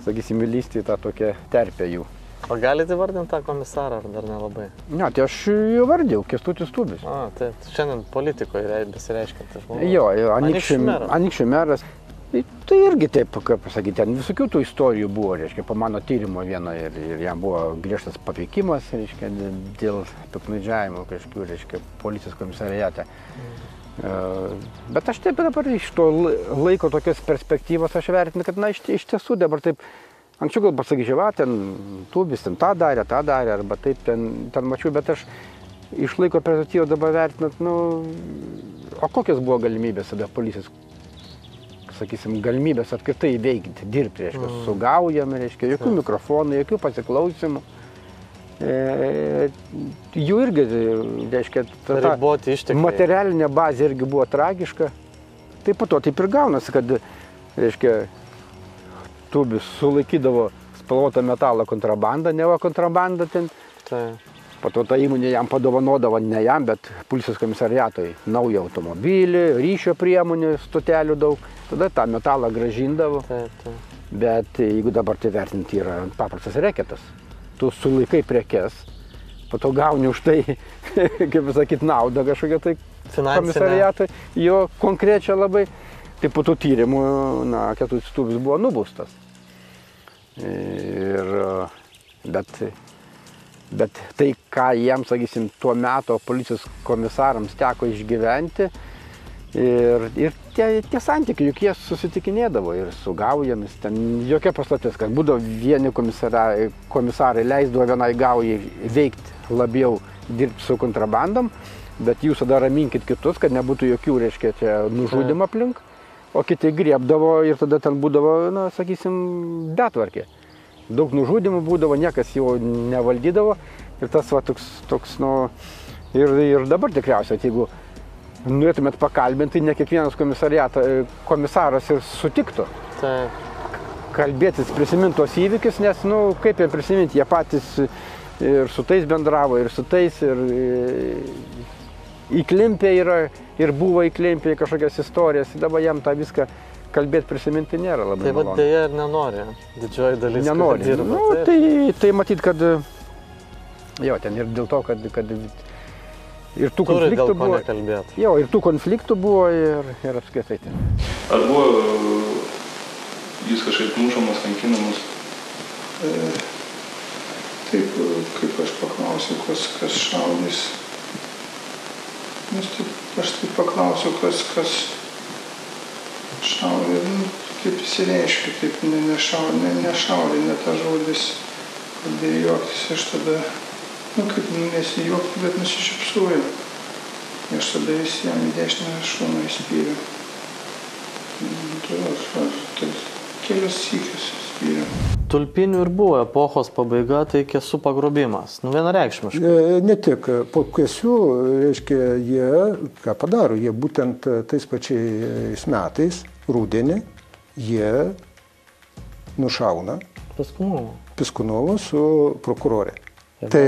sakysim, įlysti į tą tokią terpę jų. O galite įvardinti tą komisarą, ar dar nelabai? Ne, tai aš įvardėjau, Kęstutis Tubis. Tai šiandien politikoje besireiškiantis žmogus. Jo, Anykščių meras. Tai irgi taip, kaip pasakyti, ten visokių tų istorijų buvo, reiškia, po mano tyrimo vieno ir jam buvo griežtas papeikimas, reiškia, dėl piktnaudžiavimo kažkokių, reiškia, policijos komisariate. Bet aš taip dabar iš to laiko tokios perspektyvos aš vertinu, kad, na, iš tiesų dabar taip, anksčiau gal pasakyčiau, ten Tubis ten tą darė, arba taip ten mačiau, bet aš iš laiko perspektyvos dabar vertinant, nu, o kokios buvo galimybės tada policijos, sakysim, galimybės apskritai veikti, dirbti, reiškia, sugaujami, reiškia, jokių mikrofonų, jokių pasiklausimų. Jų irgi, reiškia, ta materialinė bazė irgi buvo tragiška. Tai po to taip ir gaunasi, kad, reiškia, Tubis sulaikydavo spalvotą metalą kontrabandą, neva kontrabandą ten. Po to ta įmonė jam padovanodavo, ne jam, bet policijos komisariatui naują automobilį, ryšio priemonių, stotelių daug. Tada tą metalą grąžindavo. Bet jeigu dabar tai vertinti yra paprastas reketas, tu sulaikai prekes, po to gauni už tai, kaip sakyt, naudą kažkokią tai komisariatui, jo konkrečią labai. Tai po tų tyrimų, na, Kęstutis Tubis buvo nubaustas. Bet tai, ką jiems, sakysim, tuo metu policijos komisarams teko išgyventi, ir tie santykiai, juk jie susitikinėdavo ir su gaujomis, ten jokia paslaptis, kad būdavo vieni komisarai leisdavo vienai gaujai veikti labiau, dirbti su kontrabandom, bet jūs tada raminkit kitus, kad nebūtų jokių, reiškia, čia nužudimų aplink, o kiti griebdavo ir tada ten būdavo, na, sakysim, betvarkė. Daug nužudimų būdavo, niekas jo nevaldydavo ir tas va toks, nu, ir dabar tikriausiai, jeigu norėtumėt pakalbinti, ne kiekvienas komisaras ir sutiktų kalbėtis, prisiminti tos įvykius, nes, nu, kaip jie prisiminti, jie patys ir su tais bendravo, ir su tais, ir įklimpė yra, ir buvo įklimpė kažkokias istorijas, dabar jam tą viską kalbėti, prisiminti nėra labai malonu. Tai va dėja ir nenori, didžioji dalis, nenori. Dirba. Nu, tai matyt, kad, jo, ten ir dėl to, kad ir tų konfliktų buvo. Jo, ir tų konfliktų buvo ir apskritai. Ar buvo jis kažkaip mušamas, kankinamas? Taip, kaip aš paklausiu, kas šaudys. Aš taip paklausiu, kas šaudė, kaip įsireiškia, taip nešaudė, ne ta žodis, pradėjo juoktis, aš tada, kaip nesijuokti, bet nusišypsoju. Aš tada visiems į dešinę šoną įspyriau. Tai kelias sykius skyrė. Tulpinių ir buvo epochos pabaiga, tai Kėsių pagrobimas. Vienareikšmiškai. Ne tik po Kėsių, reiškia, jie ką padaro, jie būtent tais pačiais metais, rudenį, jie nušauna Piskunovą su prokurorė. Tai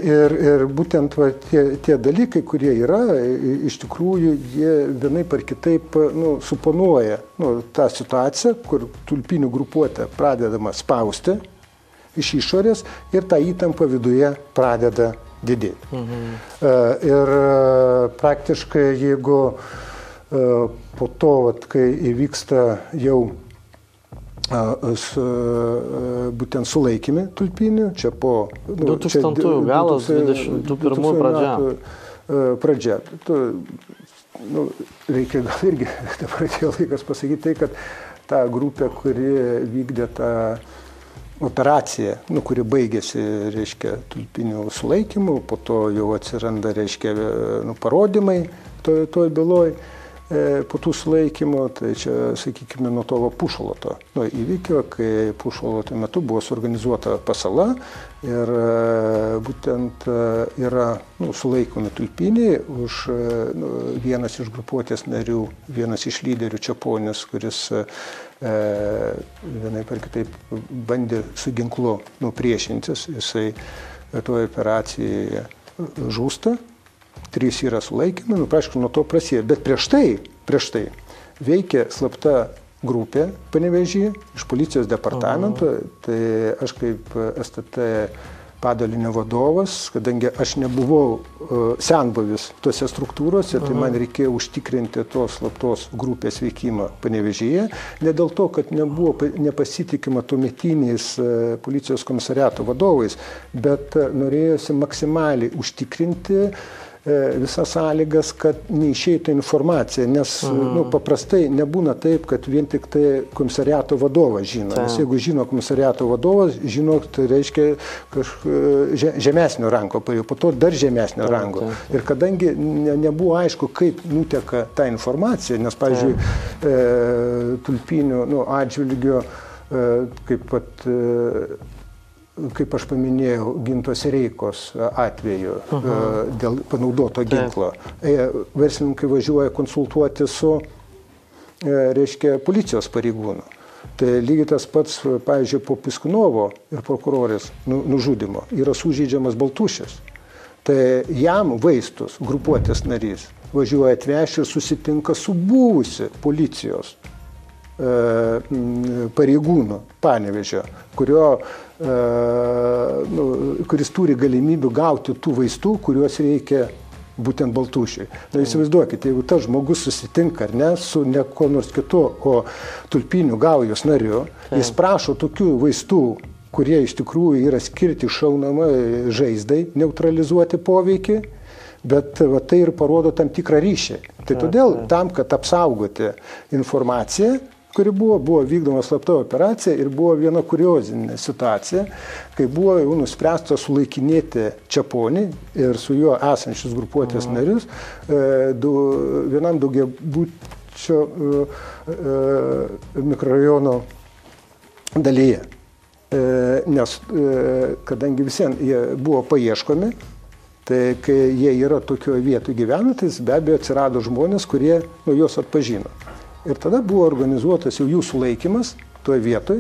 ir būtent tie dalykai, kurie yra, iš tikrųjų jie vienaip ar kitaip suponuoja tą situaciją, kur tulpinių grupuotė pradedama spausti iš išorės ir tą įtampą viduje pradeda didėti. Ir praktiškai jeigu po to, kai įvyksta jau būtent sulaikymai tulpinių, čia po 2000 galas, 2021 pradžia. Pradžia. Reikia gal irgi dabar atėjo laikas pasakyti tai, kad ta grupė, kuri vykdė tą operaciją, kuri baigėsi, reiškia, tulpinių sulaikymų, po to jau atsiranda, reiškia, parodymai toj byloj. Po tų sulaikymų, tai čia, sakykime, nuo to Pušaloto įvykio, kai Pušaloto metu buvo suorganizuota pasala ir būtent yra sulaikomi tulpiniai už vienas iš grupuotės narių, vienas iš lyderių Čeponis, kuris vienaip ar kitaip bandė su ginklu priešintis, jisai toje operacijoje žūsta. 3 yra sulaikymai, prašau, nuo to prasidėjo. Bet prieš tai veikia slapta grupė Panevėžyje iš policijos departamento. Tai aš kaip STT padalinio vadovas, kadangi aš nebuvau senbuvis tose struktūrose, tai man reikėjo užtikrinti tos slaptos grupės veikimą Panevėžyje. Ne dėl to, kad nebuvo nepasitikima tuometiniais policijos komisariato vadovais, bet norėjosi maksimaliai užtikrinti visas sąlygas, kad neišeitų informacija, nes paprastai nebūna taip, kad vien tik tai komisariato vadovas žino. Nes jeigu žino komisariato vadovas, žino, tai reiškia žemesnio rango, po to dar žemesnio rango. Ir kadangi nebuvo aišku, kaip nuteka ta informacija, nes, pavyzdžiui, tulpinių atžvilgiu, kaip aš paminėjau, Gintos Reikos atveju dėl panaudoto ginklo. Verslininkai važiuoja konsultuoti su, reiškia, policijos pareigūnu. Tai lygiai tas pats, pavyzdžiui, po Piskunovo ir prokurorės nužudimo yra sužeidžiamas Baltušis. Tai jam vaistus grupuotės narys važiuoja atvežti ir susitinka su buvusi policijos pareigūnu Panevėžio, kuris turi galimybių gauti tų vaistų, kuriuos reikia būtent Baltušiui. Įsivaizduokite, jeigu tas žmogus susitinka su ne ko nors kitu, o tulpinių gaujos nariu, jis prašo tokių vaistų, kurie iš tikrųjų yra skirti šaunamai žaizdai, neutralizuoti poveikį, bet tai ir parodo tam tikrą ryšį. Tai todėl tam, kad apsaugoti informaciją, kuri buvo vykdoma slapta operacija ir buvo viena kuriozinė situacija, kai buvo jau nuspręsta sulaikinėti Čeponį ir su juo esančius grupuotės narius vienam daugiabučio mikrorajono dalyje. Nes kadangi visiems jie buvo paieškomi, tai kai jie yra tokioje vietoje gyvena, tai be abejo atsirado žmonės, kurie juos atpažino. Ir tada buvo organizuotas jau jų sulaikymas toje vietoje.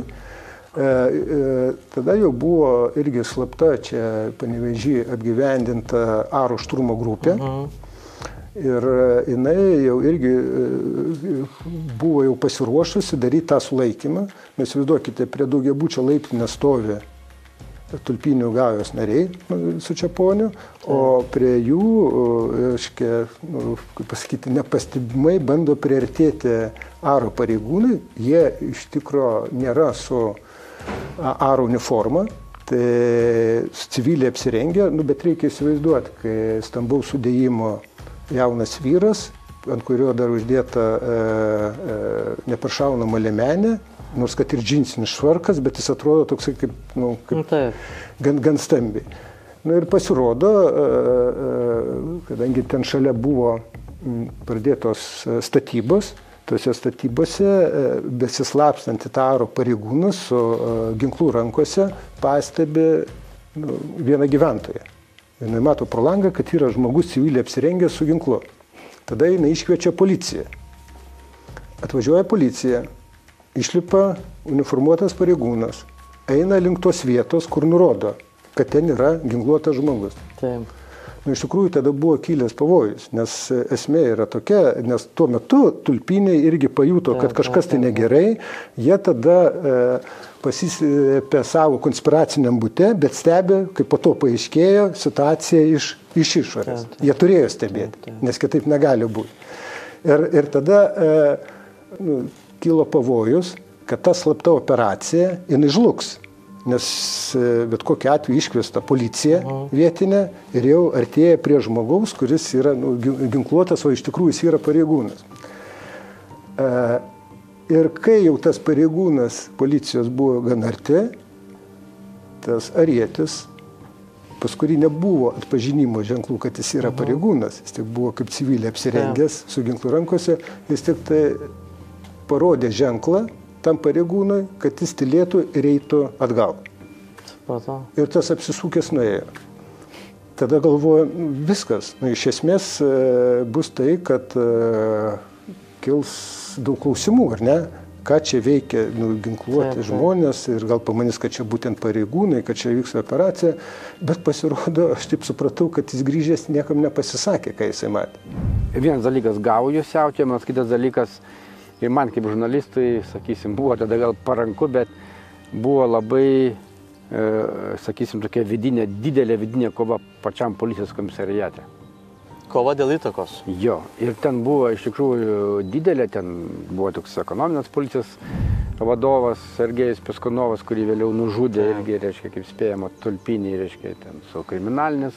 Tada jau buvo irgi slapta čia Panevėžyje apgyvendinta Aro šturmo grupė. Ir jinai jau irgi buvo jau pasiruošusi daryti tą sulaikymą. Mes įsivaizduokite, prie daugiabučio laiptinės stovi tulpinių gaujos nariai su Čeponiu, o prie jų, kaip pasakyti, nepastebimai bando priartėti Aro pareigūnai. Jie iš tikro nėra su Aro uniforma, tai civiliai apsirengę, bet reikia įsivaizduoti, kai stambaus sudėjimo jaunas vyras, ant kurio dar uždėta neperšaunama liemenė, nors kad ir džinsinis švarkas, bet jis atrodo toksai kaip gan stambiai. Ir pasirodo, kadangi ten šalia buvo pradėtos statybos, tose statybose besislapstantį Taro pareigūnus su ginklų rankose pastebi vieną gyventoją. Jinai mato pro langą, kad yra žmogus civiliai apsirengęs su ginklu. Tada jinai iškviečia policiją. Atvažiuoja policija, išlipa uniformuotas pareigūnas, eina link tos vietos, kur nurodo, kad ten yra ginkluotas žmogus. Taip. Iš tikrųjų, tada buvo kilęs pavojus, nes esmė yra tokia, nes tuo metu tulpiniai irgi pajuto, kad kažkas tai negerai, jie tada pasislėpė savo konspiraciniam bute, bet stebė, kaip po to paaiškėjo, situaciją iš išorės. Jie turėjo stebėti, nes kitaip negali būti. Ir tada kilo pavojus, kad ta slapta operacija, jinai žlugs. Nes bet kokiu atveju iškviesta policija vietinė ir jau artėja prie žmogaus, kuris yra ginkluotas, o iš tikrųjų jis yra pareigūnas. Ir kai jau tas pareigūnas policijos buvo gan arti, tas arietis, pas kurį nebuvo atpažinimo ženklų, kad jis yra pareigūnas, jis tik buvo kaip civiliai apsirengęs su ginklu rankose, jis tik tai parodė ženklą tam pareigūnui, kad jis tylėtų ir eitų atgal. Ir tas apsisukęs nuėjo. Tada galvoju, viskas. Iš esmės bus tai, kad kils daug klausimų, ar ne? Ką čia veikia ginkluoti žmonės ir gal pamanys, kad čia būtent pareigūnai, kad čia vyksta operacija. Bet pasirodo, aš taip supratau, kad jis grįžęs niekam nepasisakė, ką jisai matė. Vienas dalykas gaujų siautėjimas, kitas dalykas ir man kaip žurnalistui, sakysim, buvo tada gal paranku, bet buvo labai, sakysim, tokia didelė vidinė kova pačiam policijos komisariate. Kova dėl įtakos. Jo, ir ten buvo iš tikrųjų didelė, ten buvo toks ekonominės policijos vadovas Sergejus Peskonovas, kurį vėliau nužudė irgi, reiškia, kaip spėjama, tulpinį, reiškia, ten su kriminalinės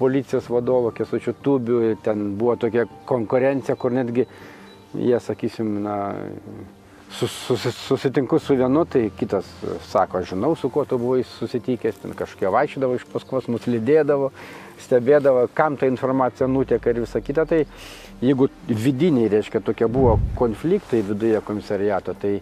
policijos vadovo Kęstučiu Tubiu, ten buvo tokia konkurencija, kur netgi jie, sakysim, susitinku su vienu, tai kitas sako, žinau, su kuo tu buvai susitikęs, ten kažkokie vaikščiodavo iš paskos, mus lydėdavo, stebėdavo, kam ta informacija nuteka ir visa kita. Tai jeigu vidiniai, reiškia, tokie buvo konfliktai viduje komisariato, tai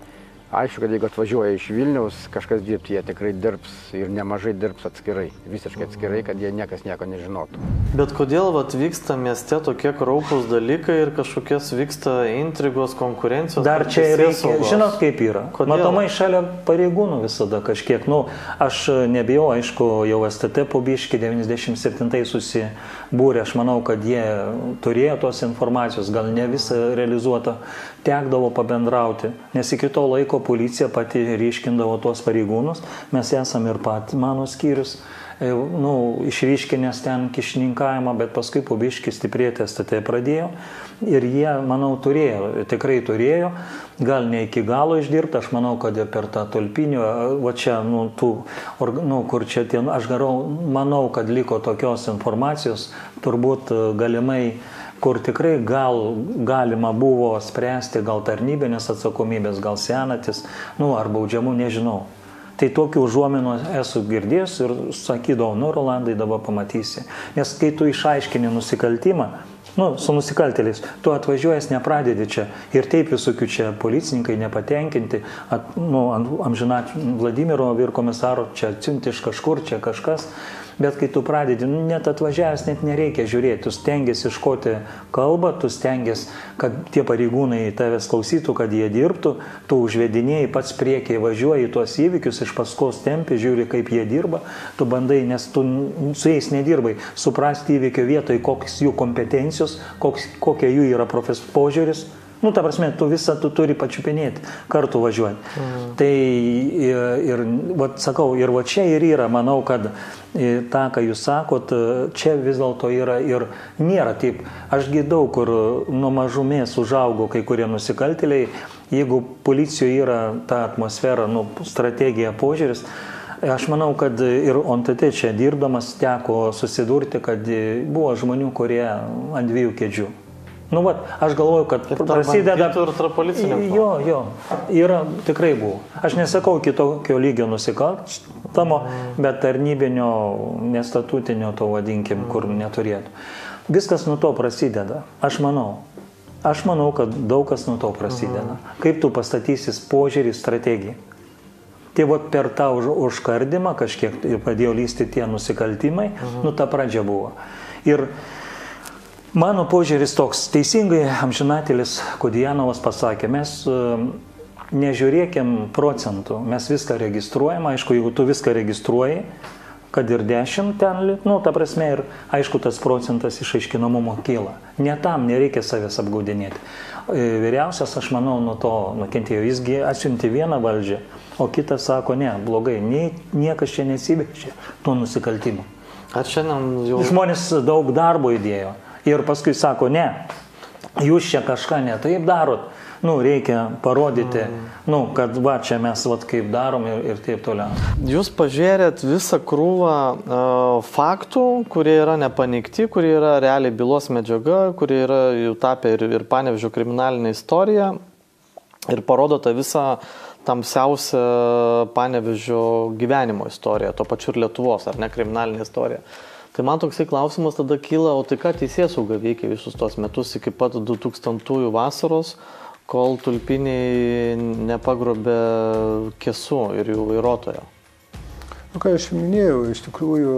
aišku, kad jeigu atvažiuoja iš Vilniaus kažkas dirbti, jie tikrai dirbs ir nemažai dirbs atskirai, visiškai atskirai, kad jie niekas nieko nežinotų. Bet kodėl vyksta mieste tokie kraupūs dalykai ir kažkokios vyksta intrigos, konkurencijos? Dar čia reikia, žinot kaip yra. Kodėl? Matomai šalia pareigūnų visada kažkiek. Aš nebijau, aišku, jau STT po biškį 97 susibūrė, aš manau, kad jie turėjo tos informacijos, gal ne visą realizuotą, tekdavo pabendrauti, nes iki to laiko policija pati ryškindavo tuos pareigūnus, mes esame ir mano skyrius, išryškinęs ten kišininkavimą, bet paskui po biškį stiprėti STT pradėjo ir jie, manau, tikrai turėjo, gal ne iki galo išdirbti, aš manau, kad per tą tulpinių, va čia, kur čia tie, aš manau, kad liko tokios informacijos, turbūt galimai, kur tikrai galima buvo spręsti gal tarnybinės atsakomybės, gal senatis, ar baudžiamų, nežinau. Tai tokių užuominų esu girdėjęs ir sakydavau, Rolandai, dabar pamatysi. Nes kai tu išaiškini nusikaltimą, su nusikaltėliais, tu atvažiuojas nepradedi čia ir taip visokių čia policininkai nepatenkinti, amžinatilsį Vladimiro vyrkomisaro čia atsiunti iš kažkur, čia kažkas. Bet kai tu pradedi, net atvažiavęs net nereikia žiūrėti, tu stengiasi iškoti kalbą, tu stengiasi, kad tie pareigūnai tavęs klausytų, kad jie dirbtų, tu užvedinėjai pats priekiai, važiuoji tuos įvykius, iš paskos tempi, žiūri, kaip jie dirba, tu bandai, nes tu su jais nedirbai, suprasti įvykio vietoje, kokios jų kompetencijos, kokia jų yra požiūris. Ta prasme, tu turi pačiupinėti, kartu važiuoti. Tai sakau, ir čia ir yra, manau, kad tą, ką jūs sakot, čia vis dėlto yra ir nėra taip. Ašgi daug kur nuo mažumės užaugo kai kurie nusikaltėliai, jeigu policijoje yra ta atmosfera, strategija, požiūris, aš manau, kad ir ONTT čia dirbdamas teko susidurti, kad buvo žmonių, kurie ant dviejų kėdžių. Aš galvoju, kad prasideda... Ir tarp policininkų. Jo, yra, tikrai buvo. Aš nesakau kitokio lygio nusikaltamo, bet tarnybinio, nestatutinio to vadinkim, kur neturėtų. Viskas nuo to prasideda, aš manau. Aš manau, kad daug kas nuo to prasideda. Kaip tu pastatysis požiūrį, strategiją. Tai vat per tą užkardimą kažkiek pradėjo lysti tie nusikaltimai, nu ta pradžia buvo. Ir mano požiūris toks, teisingai amžinatelis Kudjanovas pasakė, mes nežiūrėkim procentų, mes viską registruojam, aišku, jeigu tu viską registruoji, kad ir 10 ten, nu, ta prasme, ir aišku, tas procentas išaiškinamumo kyla. Ne tam nereikia savęs apgaudinėti. Vyriausias, aš manau, nuo to nukentėjo. Jisgi atsiuntė vieną valdžią, o kitas sako, ne, blogai, niekas čia nesivežė tų nusikaltimų. Ar šiandien jau... Žmonės daug darbo įdėjo ir paskui sako, ne, jūs čia kažką ne taip darot. Nu, reikia parodyti, nu, kad va, čia mes vat, kaip darom ir taip toliau. Jūs pažiūrėt visą krūvą faktų, kurie yra nepaneigti, kurie yra realiai bylos medžiaga, kurie yra jau tapę ir Panevėžio kriminalinė istorija ir parodo tą visą tamsiausią Panevėžio gyvenimo istoriją, to pačiu ir Lietuvos, ar ne, kriminalinė istorija. Tai man toksai klausimas tada kyla, o tai ką teisėsauga veikia visus tos metus iki pat 2000 vasaros, kol tulpiniai nepagrobė Kesų ir jų vairuotojo. Nu, ką aš minėjau, iš tikrųjų...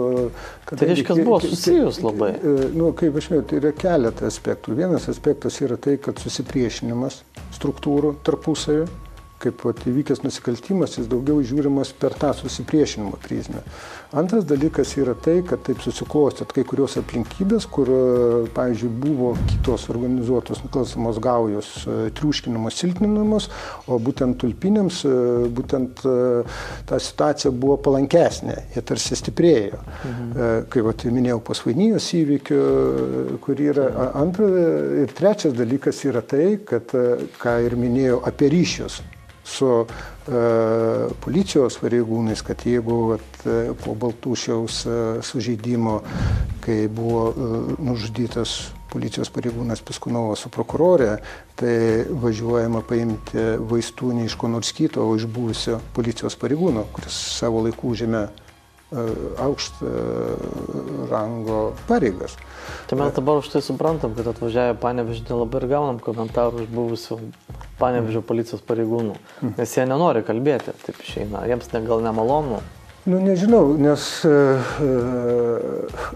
Tai reiškia, buvo susijus labai. Nu, kaip aš minėjau, tai yra keletą aspektų. Vienas aspektas yra tai, kad susipriešinimas struktūrų tarpusavio, kaip įvykęs nusikaltimas, jis daugiau žiūrimas per tą susipriešinimo prizmę. Antras dalykas yra tai, kad taip susiklostėt kai kurios aplinkybės, kur, pavyzdžiui, buvo kitos organizuotos nusikalstamos gaujos triuškinamos, silpninamos, o būtent tulpiniams, būtent ta situacija buvo palankesnė, jie tarsi stiprėjo. Kaip minėjau, po Svainijos įvykių, kur yra antra ir trečias dalykas yra tai, kad, ką ir minėjau, apie ryšius su policijos pareigūnais, kad jeigu po Baltušiaus sužeidimo, kai buvo nužudytas policijos pareigūnas Piskunovas su prokurorė, tai važiuojama paimti vaistų ne iš ko nors kito, o iš buvusio policijos pareigūno, kuris savo laiku užėmė aukštą rango pareigas. Tai mes dabar už tai suprantam, kad atvažiavę Panevėžį nelabai ir gaunam komentarų iš buvusių Panevėžio policijos pareigūnų, nes jie nenori kalbėti, taip išeina, jiems gal nemalonu. Nu, nežinau, nes,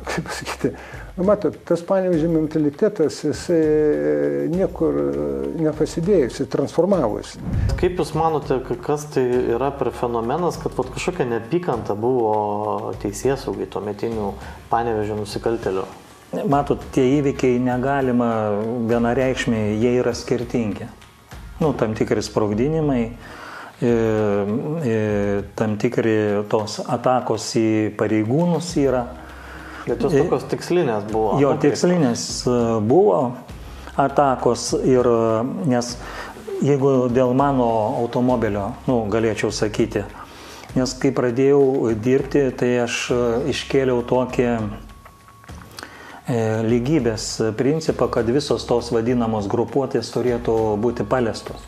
kaip pasakyti, matot, tas Panevėžio mentalitetas, jisai niekur nepasidėjus, jis transformavosi. Kaip Jūs manote, kas tai yra per fenomenas, kad kažkokia neapykanta buvo teisėsaugai tuometinių Panevėžio nusikaltėlių? Matot, tie įvykiai negalima vienareikšmiai, jie yra skirtingi. Nu, tam tikri sprogdinimai, tam tikri tos atakos į pareigūnus yra. Bet jos tokios tikslinės buvo. Jo, tikslinės buvo atakos ir, nes jeigu dėl mano automobilio, nu, galėčiau sakyti, nes kai pradėjau dirbti, tai aš iškėliau tokį lygybės principą, kad visos tos vadinamos grupuotės turėtų būti paliestos.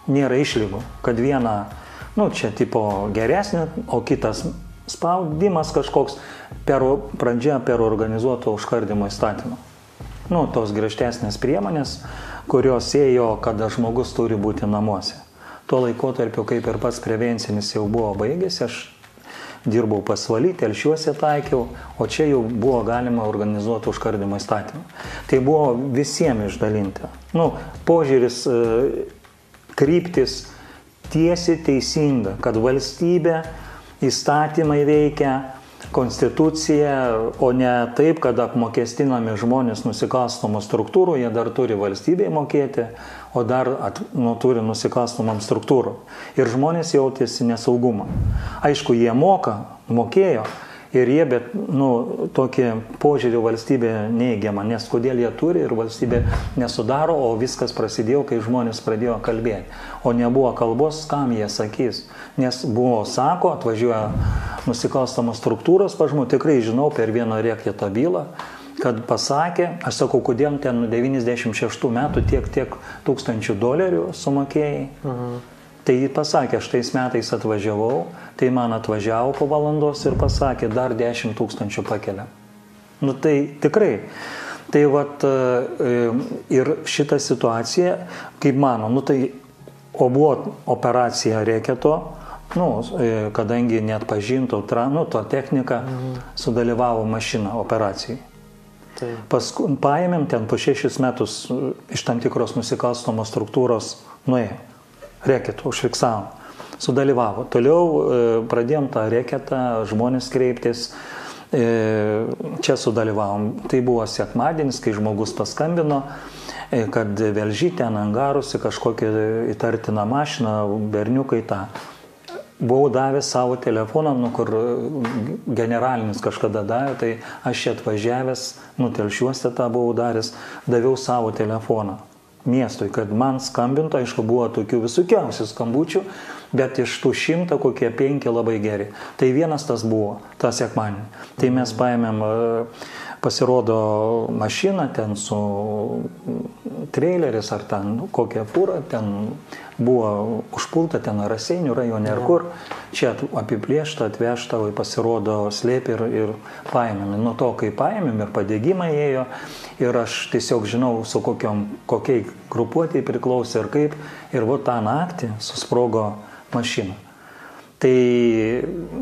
Nėra išlygų, kad viena, nu, čia tipo geresnė, o kitas spaudimas kažkoks pradžia per organizuoto užkardimo įstatymą. Nu, tos griežtesnės priemonės, kurios ėjo, kada žmogus turi būti namuose. Tuo laikotarpiu, kaip ir pats prevencinis jau buvo baigęs, aš dirbau pasvaly, telšiuose taikiau, o čia jau buvo galima organizuoti užkardimo įstatymą. Tai buvo visiems išdalinta. Nu, požiūris, kryptis tiesiai teisinga, kad valstybė, įstatymai veikia, konstitucija, o ne taip, kad apmokestinami žmonės nusikalstamų struktūrų, jie dar turi valstybėje mokėti, o dar turi nusikalstamam struktūrų. Ir žmonės jautėsi nesaugumą. Aišku, jie mokėjo ir jie, bet, nu, tokį požiūrį valstybė neigiama, nes kodėl jie turi ir valstybė nesudaro, o viskas prasidėjo, kai žmonės pradėjo kalbėti. O nebuvo kalbos, kam jie sakys. Nes buvo, sako, atvažiuoja nusikalstamos struktūros, pažmų, tikrai žinau per vieną reketą bylą, kad pasakė, aš sakau, kodėl ten 96 metų tiek $1000 sumokėjai. Tai jį pasakė, aš tais metais atvažiavau, tai man atvažiavo po valandos ir pasakė, dar 10 000 pakelia. Nu tai tikrai. Tai vat ir šitą situaciją, kaip mano, tai buvo operacija Reketo, kadangi net pažintų, to technika sudalyvavo mašina operacijai. Paskui paėmėm ten po 6 metus iš tam tikros nusikalstamos struktūros nuėjo. Reketo užfiksavom. Sudalyvavo. Toliau pradėjom tą reketą, žmonės kreiptis. Čia sudalyvavom. Tai buvo sekmadienis, kai žmogus paskambino, kad Velžy ten angarusi kažkokią įtartiną mašiną, berniukai tą. Buvau davęs savo telefoną, kur generalinis kažkada davė, tai aš čia atvažiavęs, Telšiuose tą buvau daręs, daviau savo telefoną miestui, kad man skambintų, aišku, buvo tokių visokiausių skambučių, bet iš tų 100 kokie 5 labai geri. Tai vienas tas buvo, tas sekmadienį. Tai mes paėmėm, pasirodo, mašiną ten su traileris ar ten kokia fūra, ten buvo užpulta ten Raseinių rajone ir kur. Čia apiplėšta, atvežta, pasirodo slėpė ir paėmėm. Nuo to, kai paėmėm ir padegimai ėjo, ir aš tiesiog žinau, su kokiai grupuotėjai priklausė ir kaip. Ir tą naktį susprogo mašina. Tai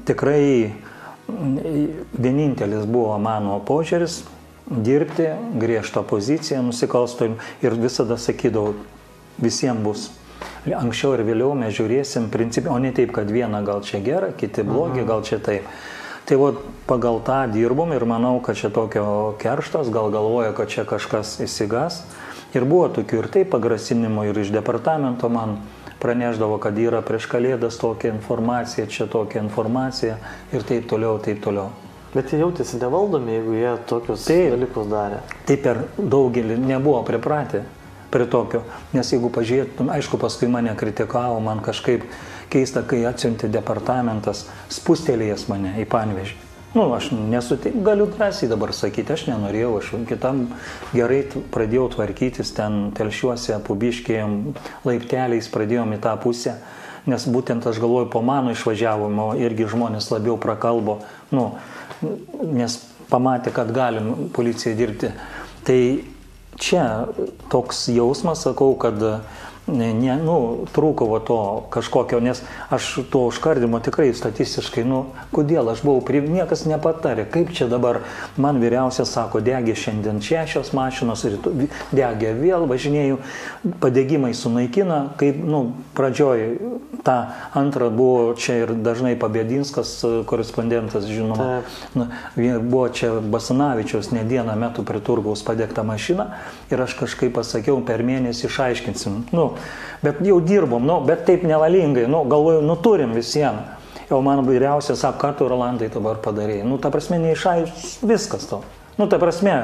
tikrai vienintelis buvo mano požiūris dirbti, griežtą poziciją nusikalstojim ir visada sakydavau, visiems bus. Anksčiau ir vėliau mes žiūrėsim principį, o ne taip, kad viena gal čia gera, kiti blogi, gal čia taip. Tai pagal tą dirbom ir manau, kad čia tokio kerštas, gal galvoja, kad čia kažkas įsigas. Ir buvo tokių ir taip pagrasinimų ir iš departamento man praneždavo, kad yra prieš Kalėdas tokia informacija, čia tokia informacija ir taip toliau, taip toliau. Bet jie jautėsi nevaldomi, jeigu jie tokius dalykus darė. Taip per daugelį nebuvo pripratę prie tokio, nes jeigu pažiūrėtum, aišku, paskui mane kritikavo, man kažkaip keista, kai atsiuntė departamentas, spustelėjęs mane į Panevėžį. Aš galiu drąsiai dabar sakyti, aš nenorėjau, aš kitam gerai pradėjau tvarkytis, ten Telšiuose, Pubiškėjom, laipteliais pradėjom į tą pusę, nes būtent aš galvoju, po mano išvažiavimo irgi žmonės labiau prakalbo, nes pamatė, kad galim policijai dirbti. Tai čia toks jausmas, sakau, kad trūko to kažkokio, nes aš to užkardimo tikrai statistiškai, kodėl aš buvau, niekas nepatarė, kaip čia dabar, man vyriausias sako, degė šiandien 6 mašinos, degė vėl, važinėjau, padegimai sunaikina, kaip, pradžioj ta antra buvo čia ir dažnai Pabedinskas korespondentas, žinoma, buvo čia Basanavičiaus ne dieną metų prie turgaus padegta mašina ir aš kažkaip pasakiau, per mėnesį išaiškinsim, bet jau dirbom, bet taip nevalingai, galvoju, turim visieną. Jau man vyriausias sako, ką tu, Rolandai, dabar padarėjai. Ta prasme, viskas to. Ta prasme,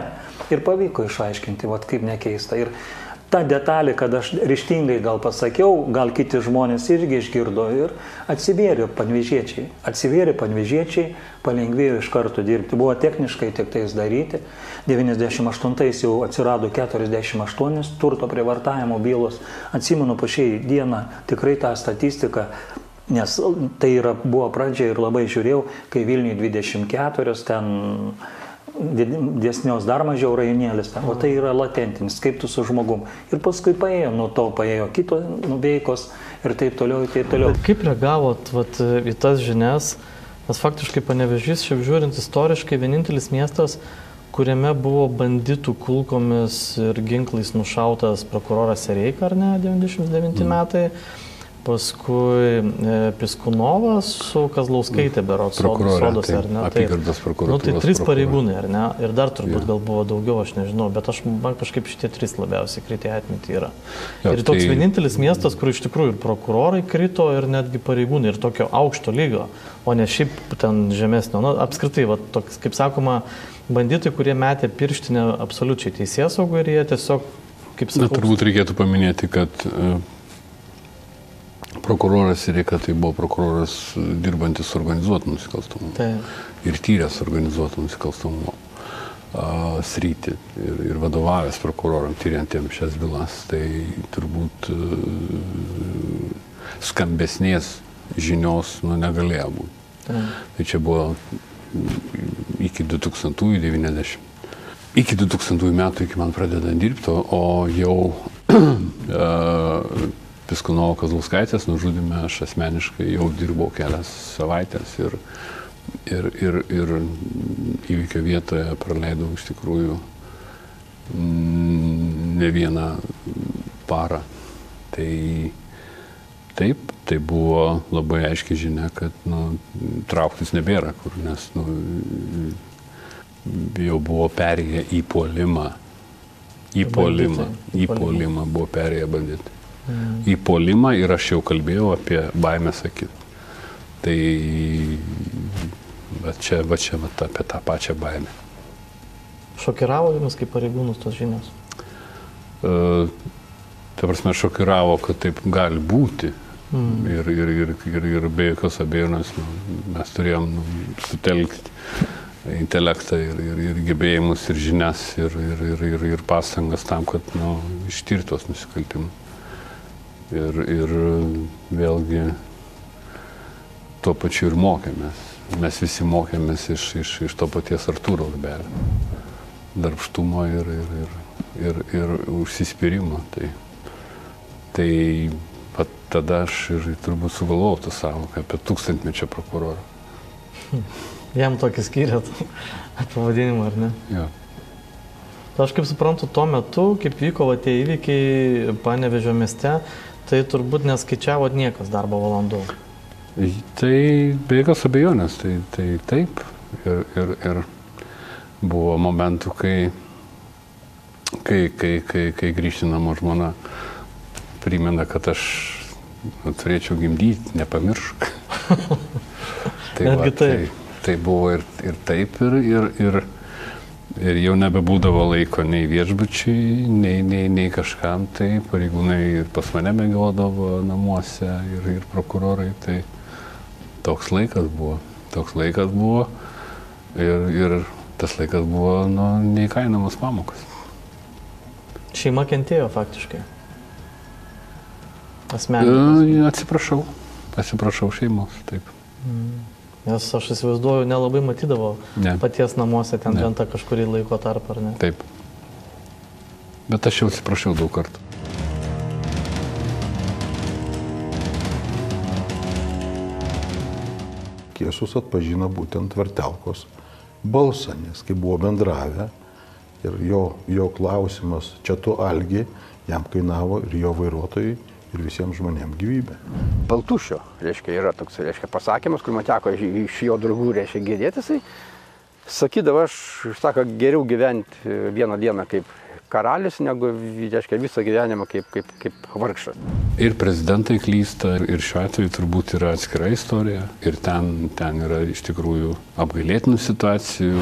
ir pavyko išaiškinti, kaip nekeista. Ir ta detalė, kad aš ryžtingai gal pasakiau, gal kiti žmonės irgi išgirdo ir atsivėrė panevėžiečiai, palengvėjo iš karto dirbti. Buvo techniškai tik tais daryti. 98 jau atsirado 48 turto prievartavimo bylos. Atsimenu po šiai dieną tikrai tą statistiką, nes tai buvo pradžia ir labai žiūrėjau, kai Vilniuje 24, ten dėsnios dar mažiau rajonėlis, o tai yra latentinis, kaip tu su žmogum. Ir paskui paėjo, nuo to paėjo kito veikos ir taip toliau, ir taip toliau. Bet kaip reagavot į tas žinias, nes faktiškai Panevėžys, šiaip žiūrint istoriškai, vienintelis miestas, kuriame buvo banditų kulkomis ir ginklais nušautas prokuroras Sereika, ar ne, 99 metai. Paskui Piskunovas su Kazlauskaitė berods sodose, ar ne? Apygardos prokuratūros. Tai 3 pareigūnai, ar ne? Ir dar turbūt gal buvo daugiau, aš nežinau, bet man kažkaip šitie 3 labiausiai kritė atminti yra. Ir toks vienintelis miestas, kur iš tikrųjų ir prokurorai krito, ir netgi pareigūnai, ir tokio aukšto lygio, o ne šiaip ten žemesnio. Apskritai, toks, kaip sakoma, banditai, kurie metė pirštinę absoliučiai teisėsaugą ir jie tiesiog, kaip sakoma... Turbūt reikėtų paminėti, kad prokuroras Sereika tai buvo prokuroras dirbantis organizuotų nusikalstamumą ir tyręs organizuotų nusikalstamumo sritį ir vadovavęs prokuroram tyriantiems šias bylas. Tai turbūt skambesnės žinios negalėjo būti. Tai čia buvo iki 2090. iki 2000 metų, iki man pradedant dirbti, o jau Piskunovo Kazlauskaitės nužudime aš asmeniškai jau dirbau kelias savaitės ir įvykio vietoje praleidau iš tikrųjų ne vieną parą. Tai taip, tai buvo labai aiški žinia, kad trauktis nebėra kur, nes jau buvo perėję į puolimą. Į puolimą buvo perėję bandyti. Į puolimą ir aš jau kalbėjau apie baimę sakyti. Tai va čia apie tą pačią baimę. Šokiravo jums kaip pareigūnus tos žinios? Ta prasme, šokiravo, kad taip gali būti. Ir be jokios abejonės mes turėjom sutelkti intelektą ir gebėjimus, ir žinias, ir pastangas tam, kad ištirtos nusikaltimus. Ir vėlgi tuo pačiu ir mokėmės. Mes visi mokėmės iš to paties Artūro Urbelio. Darbštumo ir užsispyrimo. Tai tada aš ir turbūt sugalvojau tą sąvoką apie 1000-mečio prokurorą. Jam tokį skyrėt pavadinimą, ar ne? Jo. Aš kaip suprantu, tuo metu, kaip vyko tie įvykiai Panevėžio mieste, tai turbūt neskaičiavot niekas darbo valandų. Tai be jokios abejonės, tai taip. Ir buvo momentų, kai grįžti namo žmona primena, kad aš turėčiau gimdyti, nepamiršk. Tai buvo ir taip, ir jau nebebūdavo laiko nei viešbučiui, nei kažkam, tai pareigūnai ir pas mane mėgiodavo namuose, ir prokurorai, tai toks laikas buvo, ir tas laikas buvo neįkainomas pamokas. Šeima kentėjo faktiškai? Asmeniškai? Atsiprašau šeimos, taip. Nes aš įsivaizduoju, nelabai matydavo paties namuose ten bentą kažkurį laiko tarpą, ar ne? Taip. Bet aš jau atsiprašiau daug kartų. Kiesus atpažino būtent Vertelkos balsą, nes kai buvo bendravę ir jo klausimas čia tu Algi, jam kainavo ir jo vairuotojai ir visiems žmonėms gyvybę. Baltušio, yra toks, pasakymas, kur man teko iš jo draugų, girdėti, jisai sakydavo, aš, sako, geriau gyventi vieną dieną kaip karalis, negu, visą gyvenimą kaip vargšas. Ir prezidentai klysta, ir šiuo atveju turbūt yra atskira istorija, ir ten yra iš tikrųjų apgailėtinų situacijų.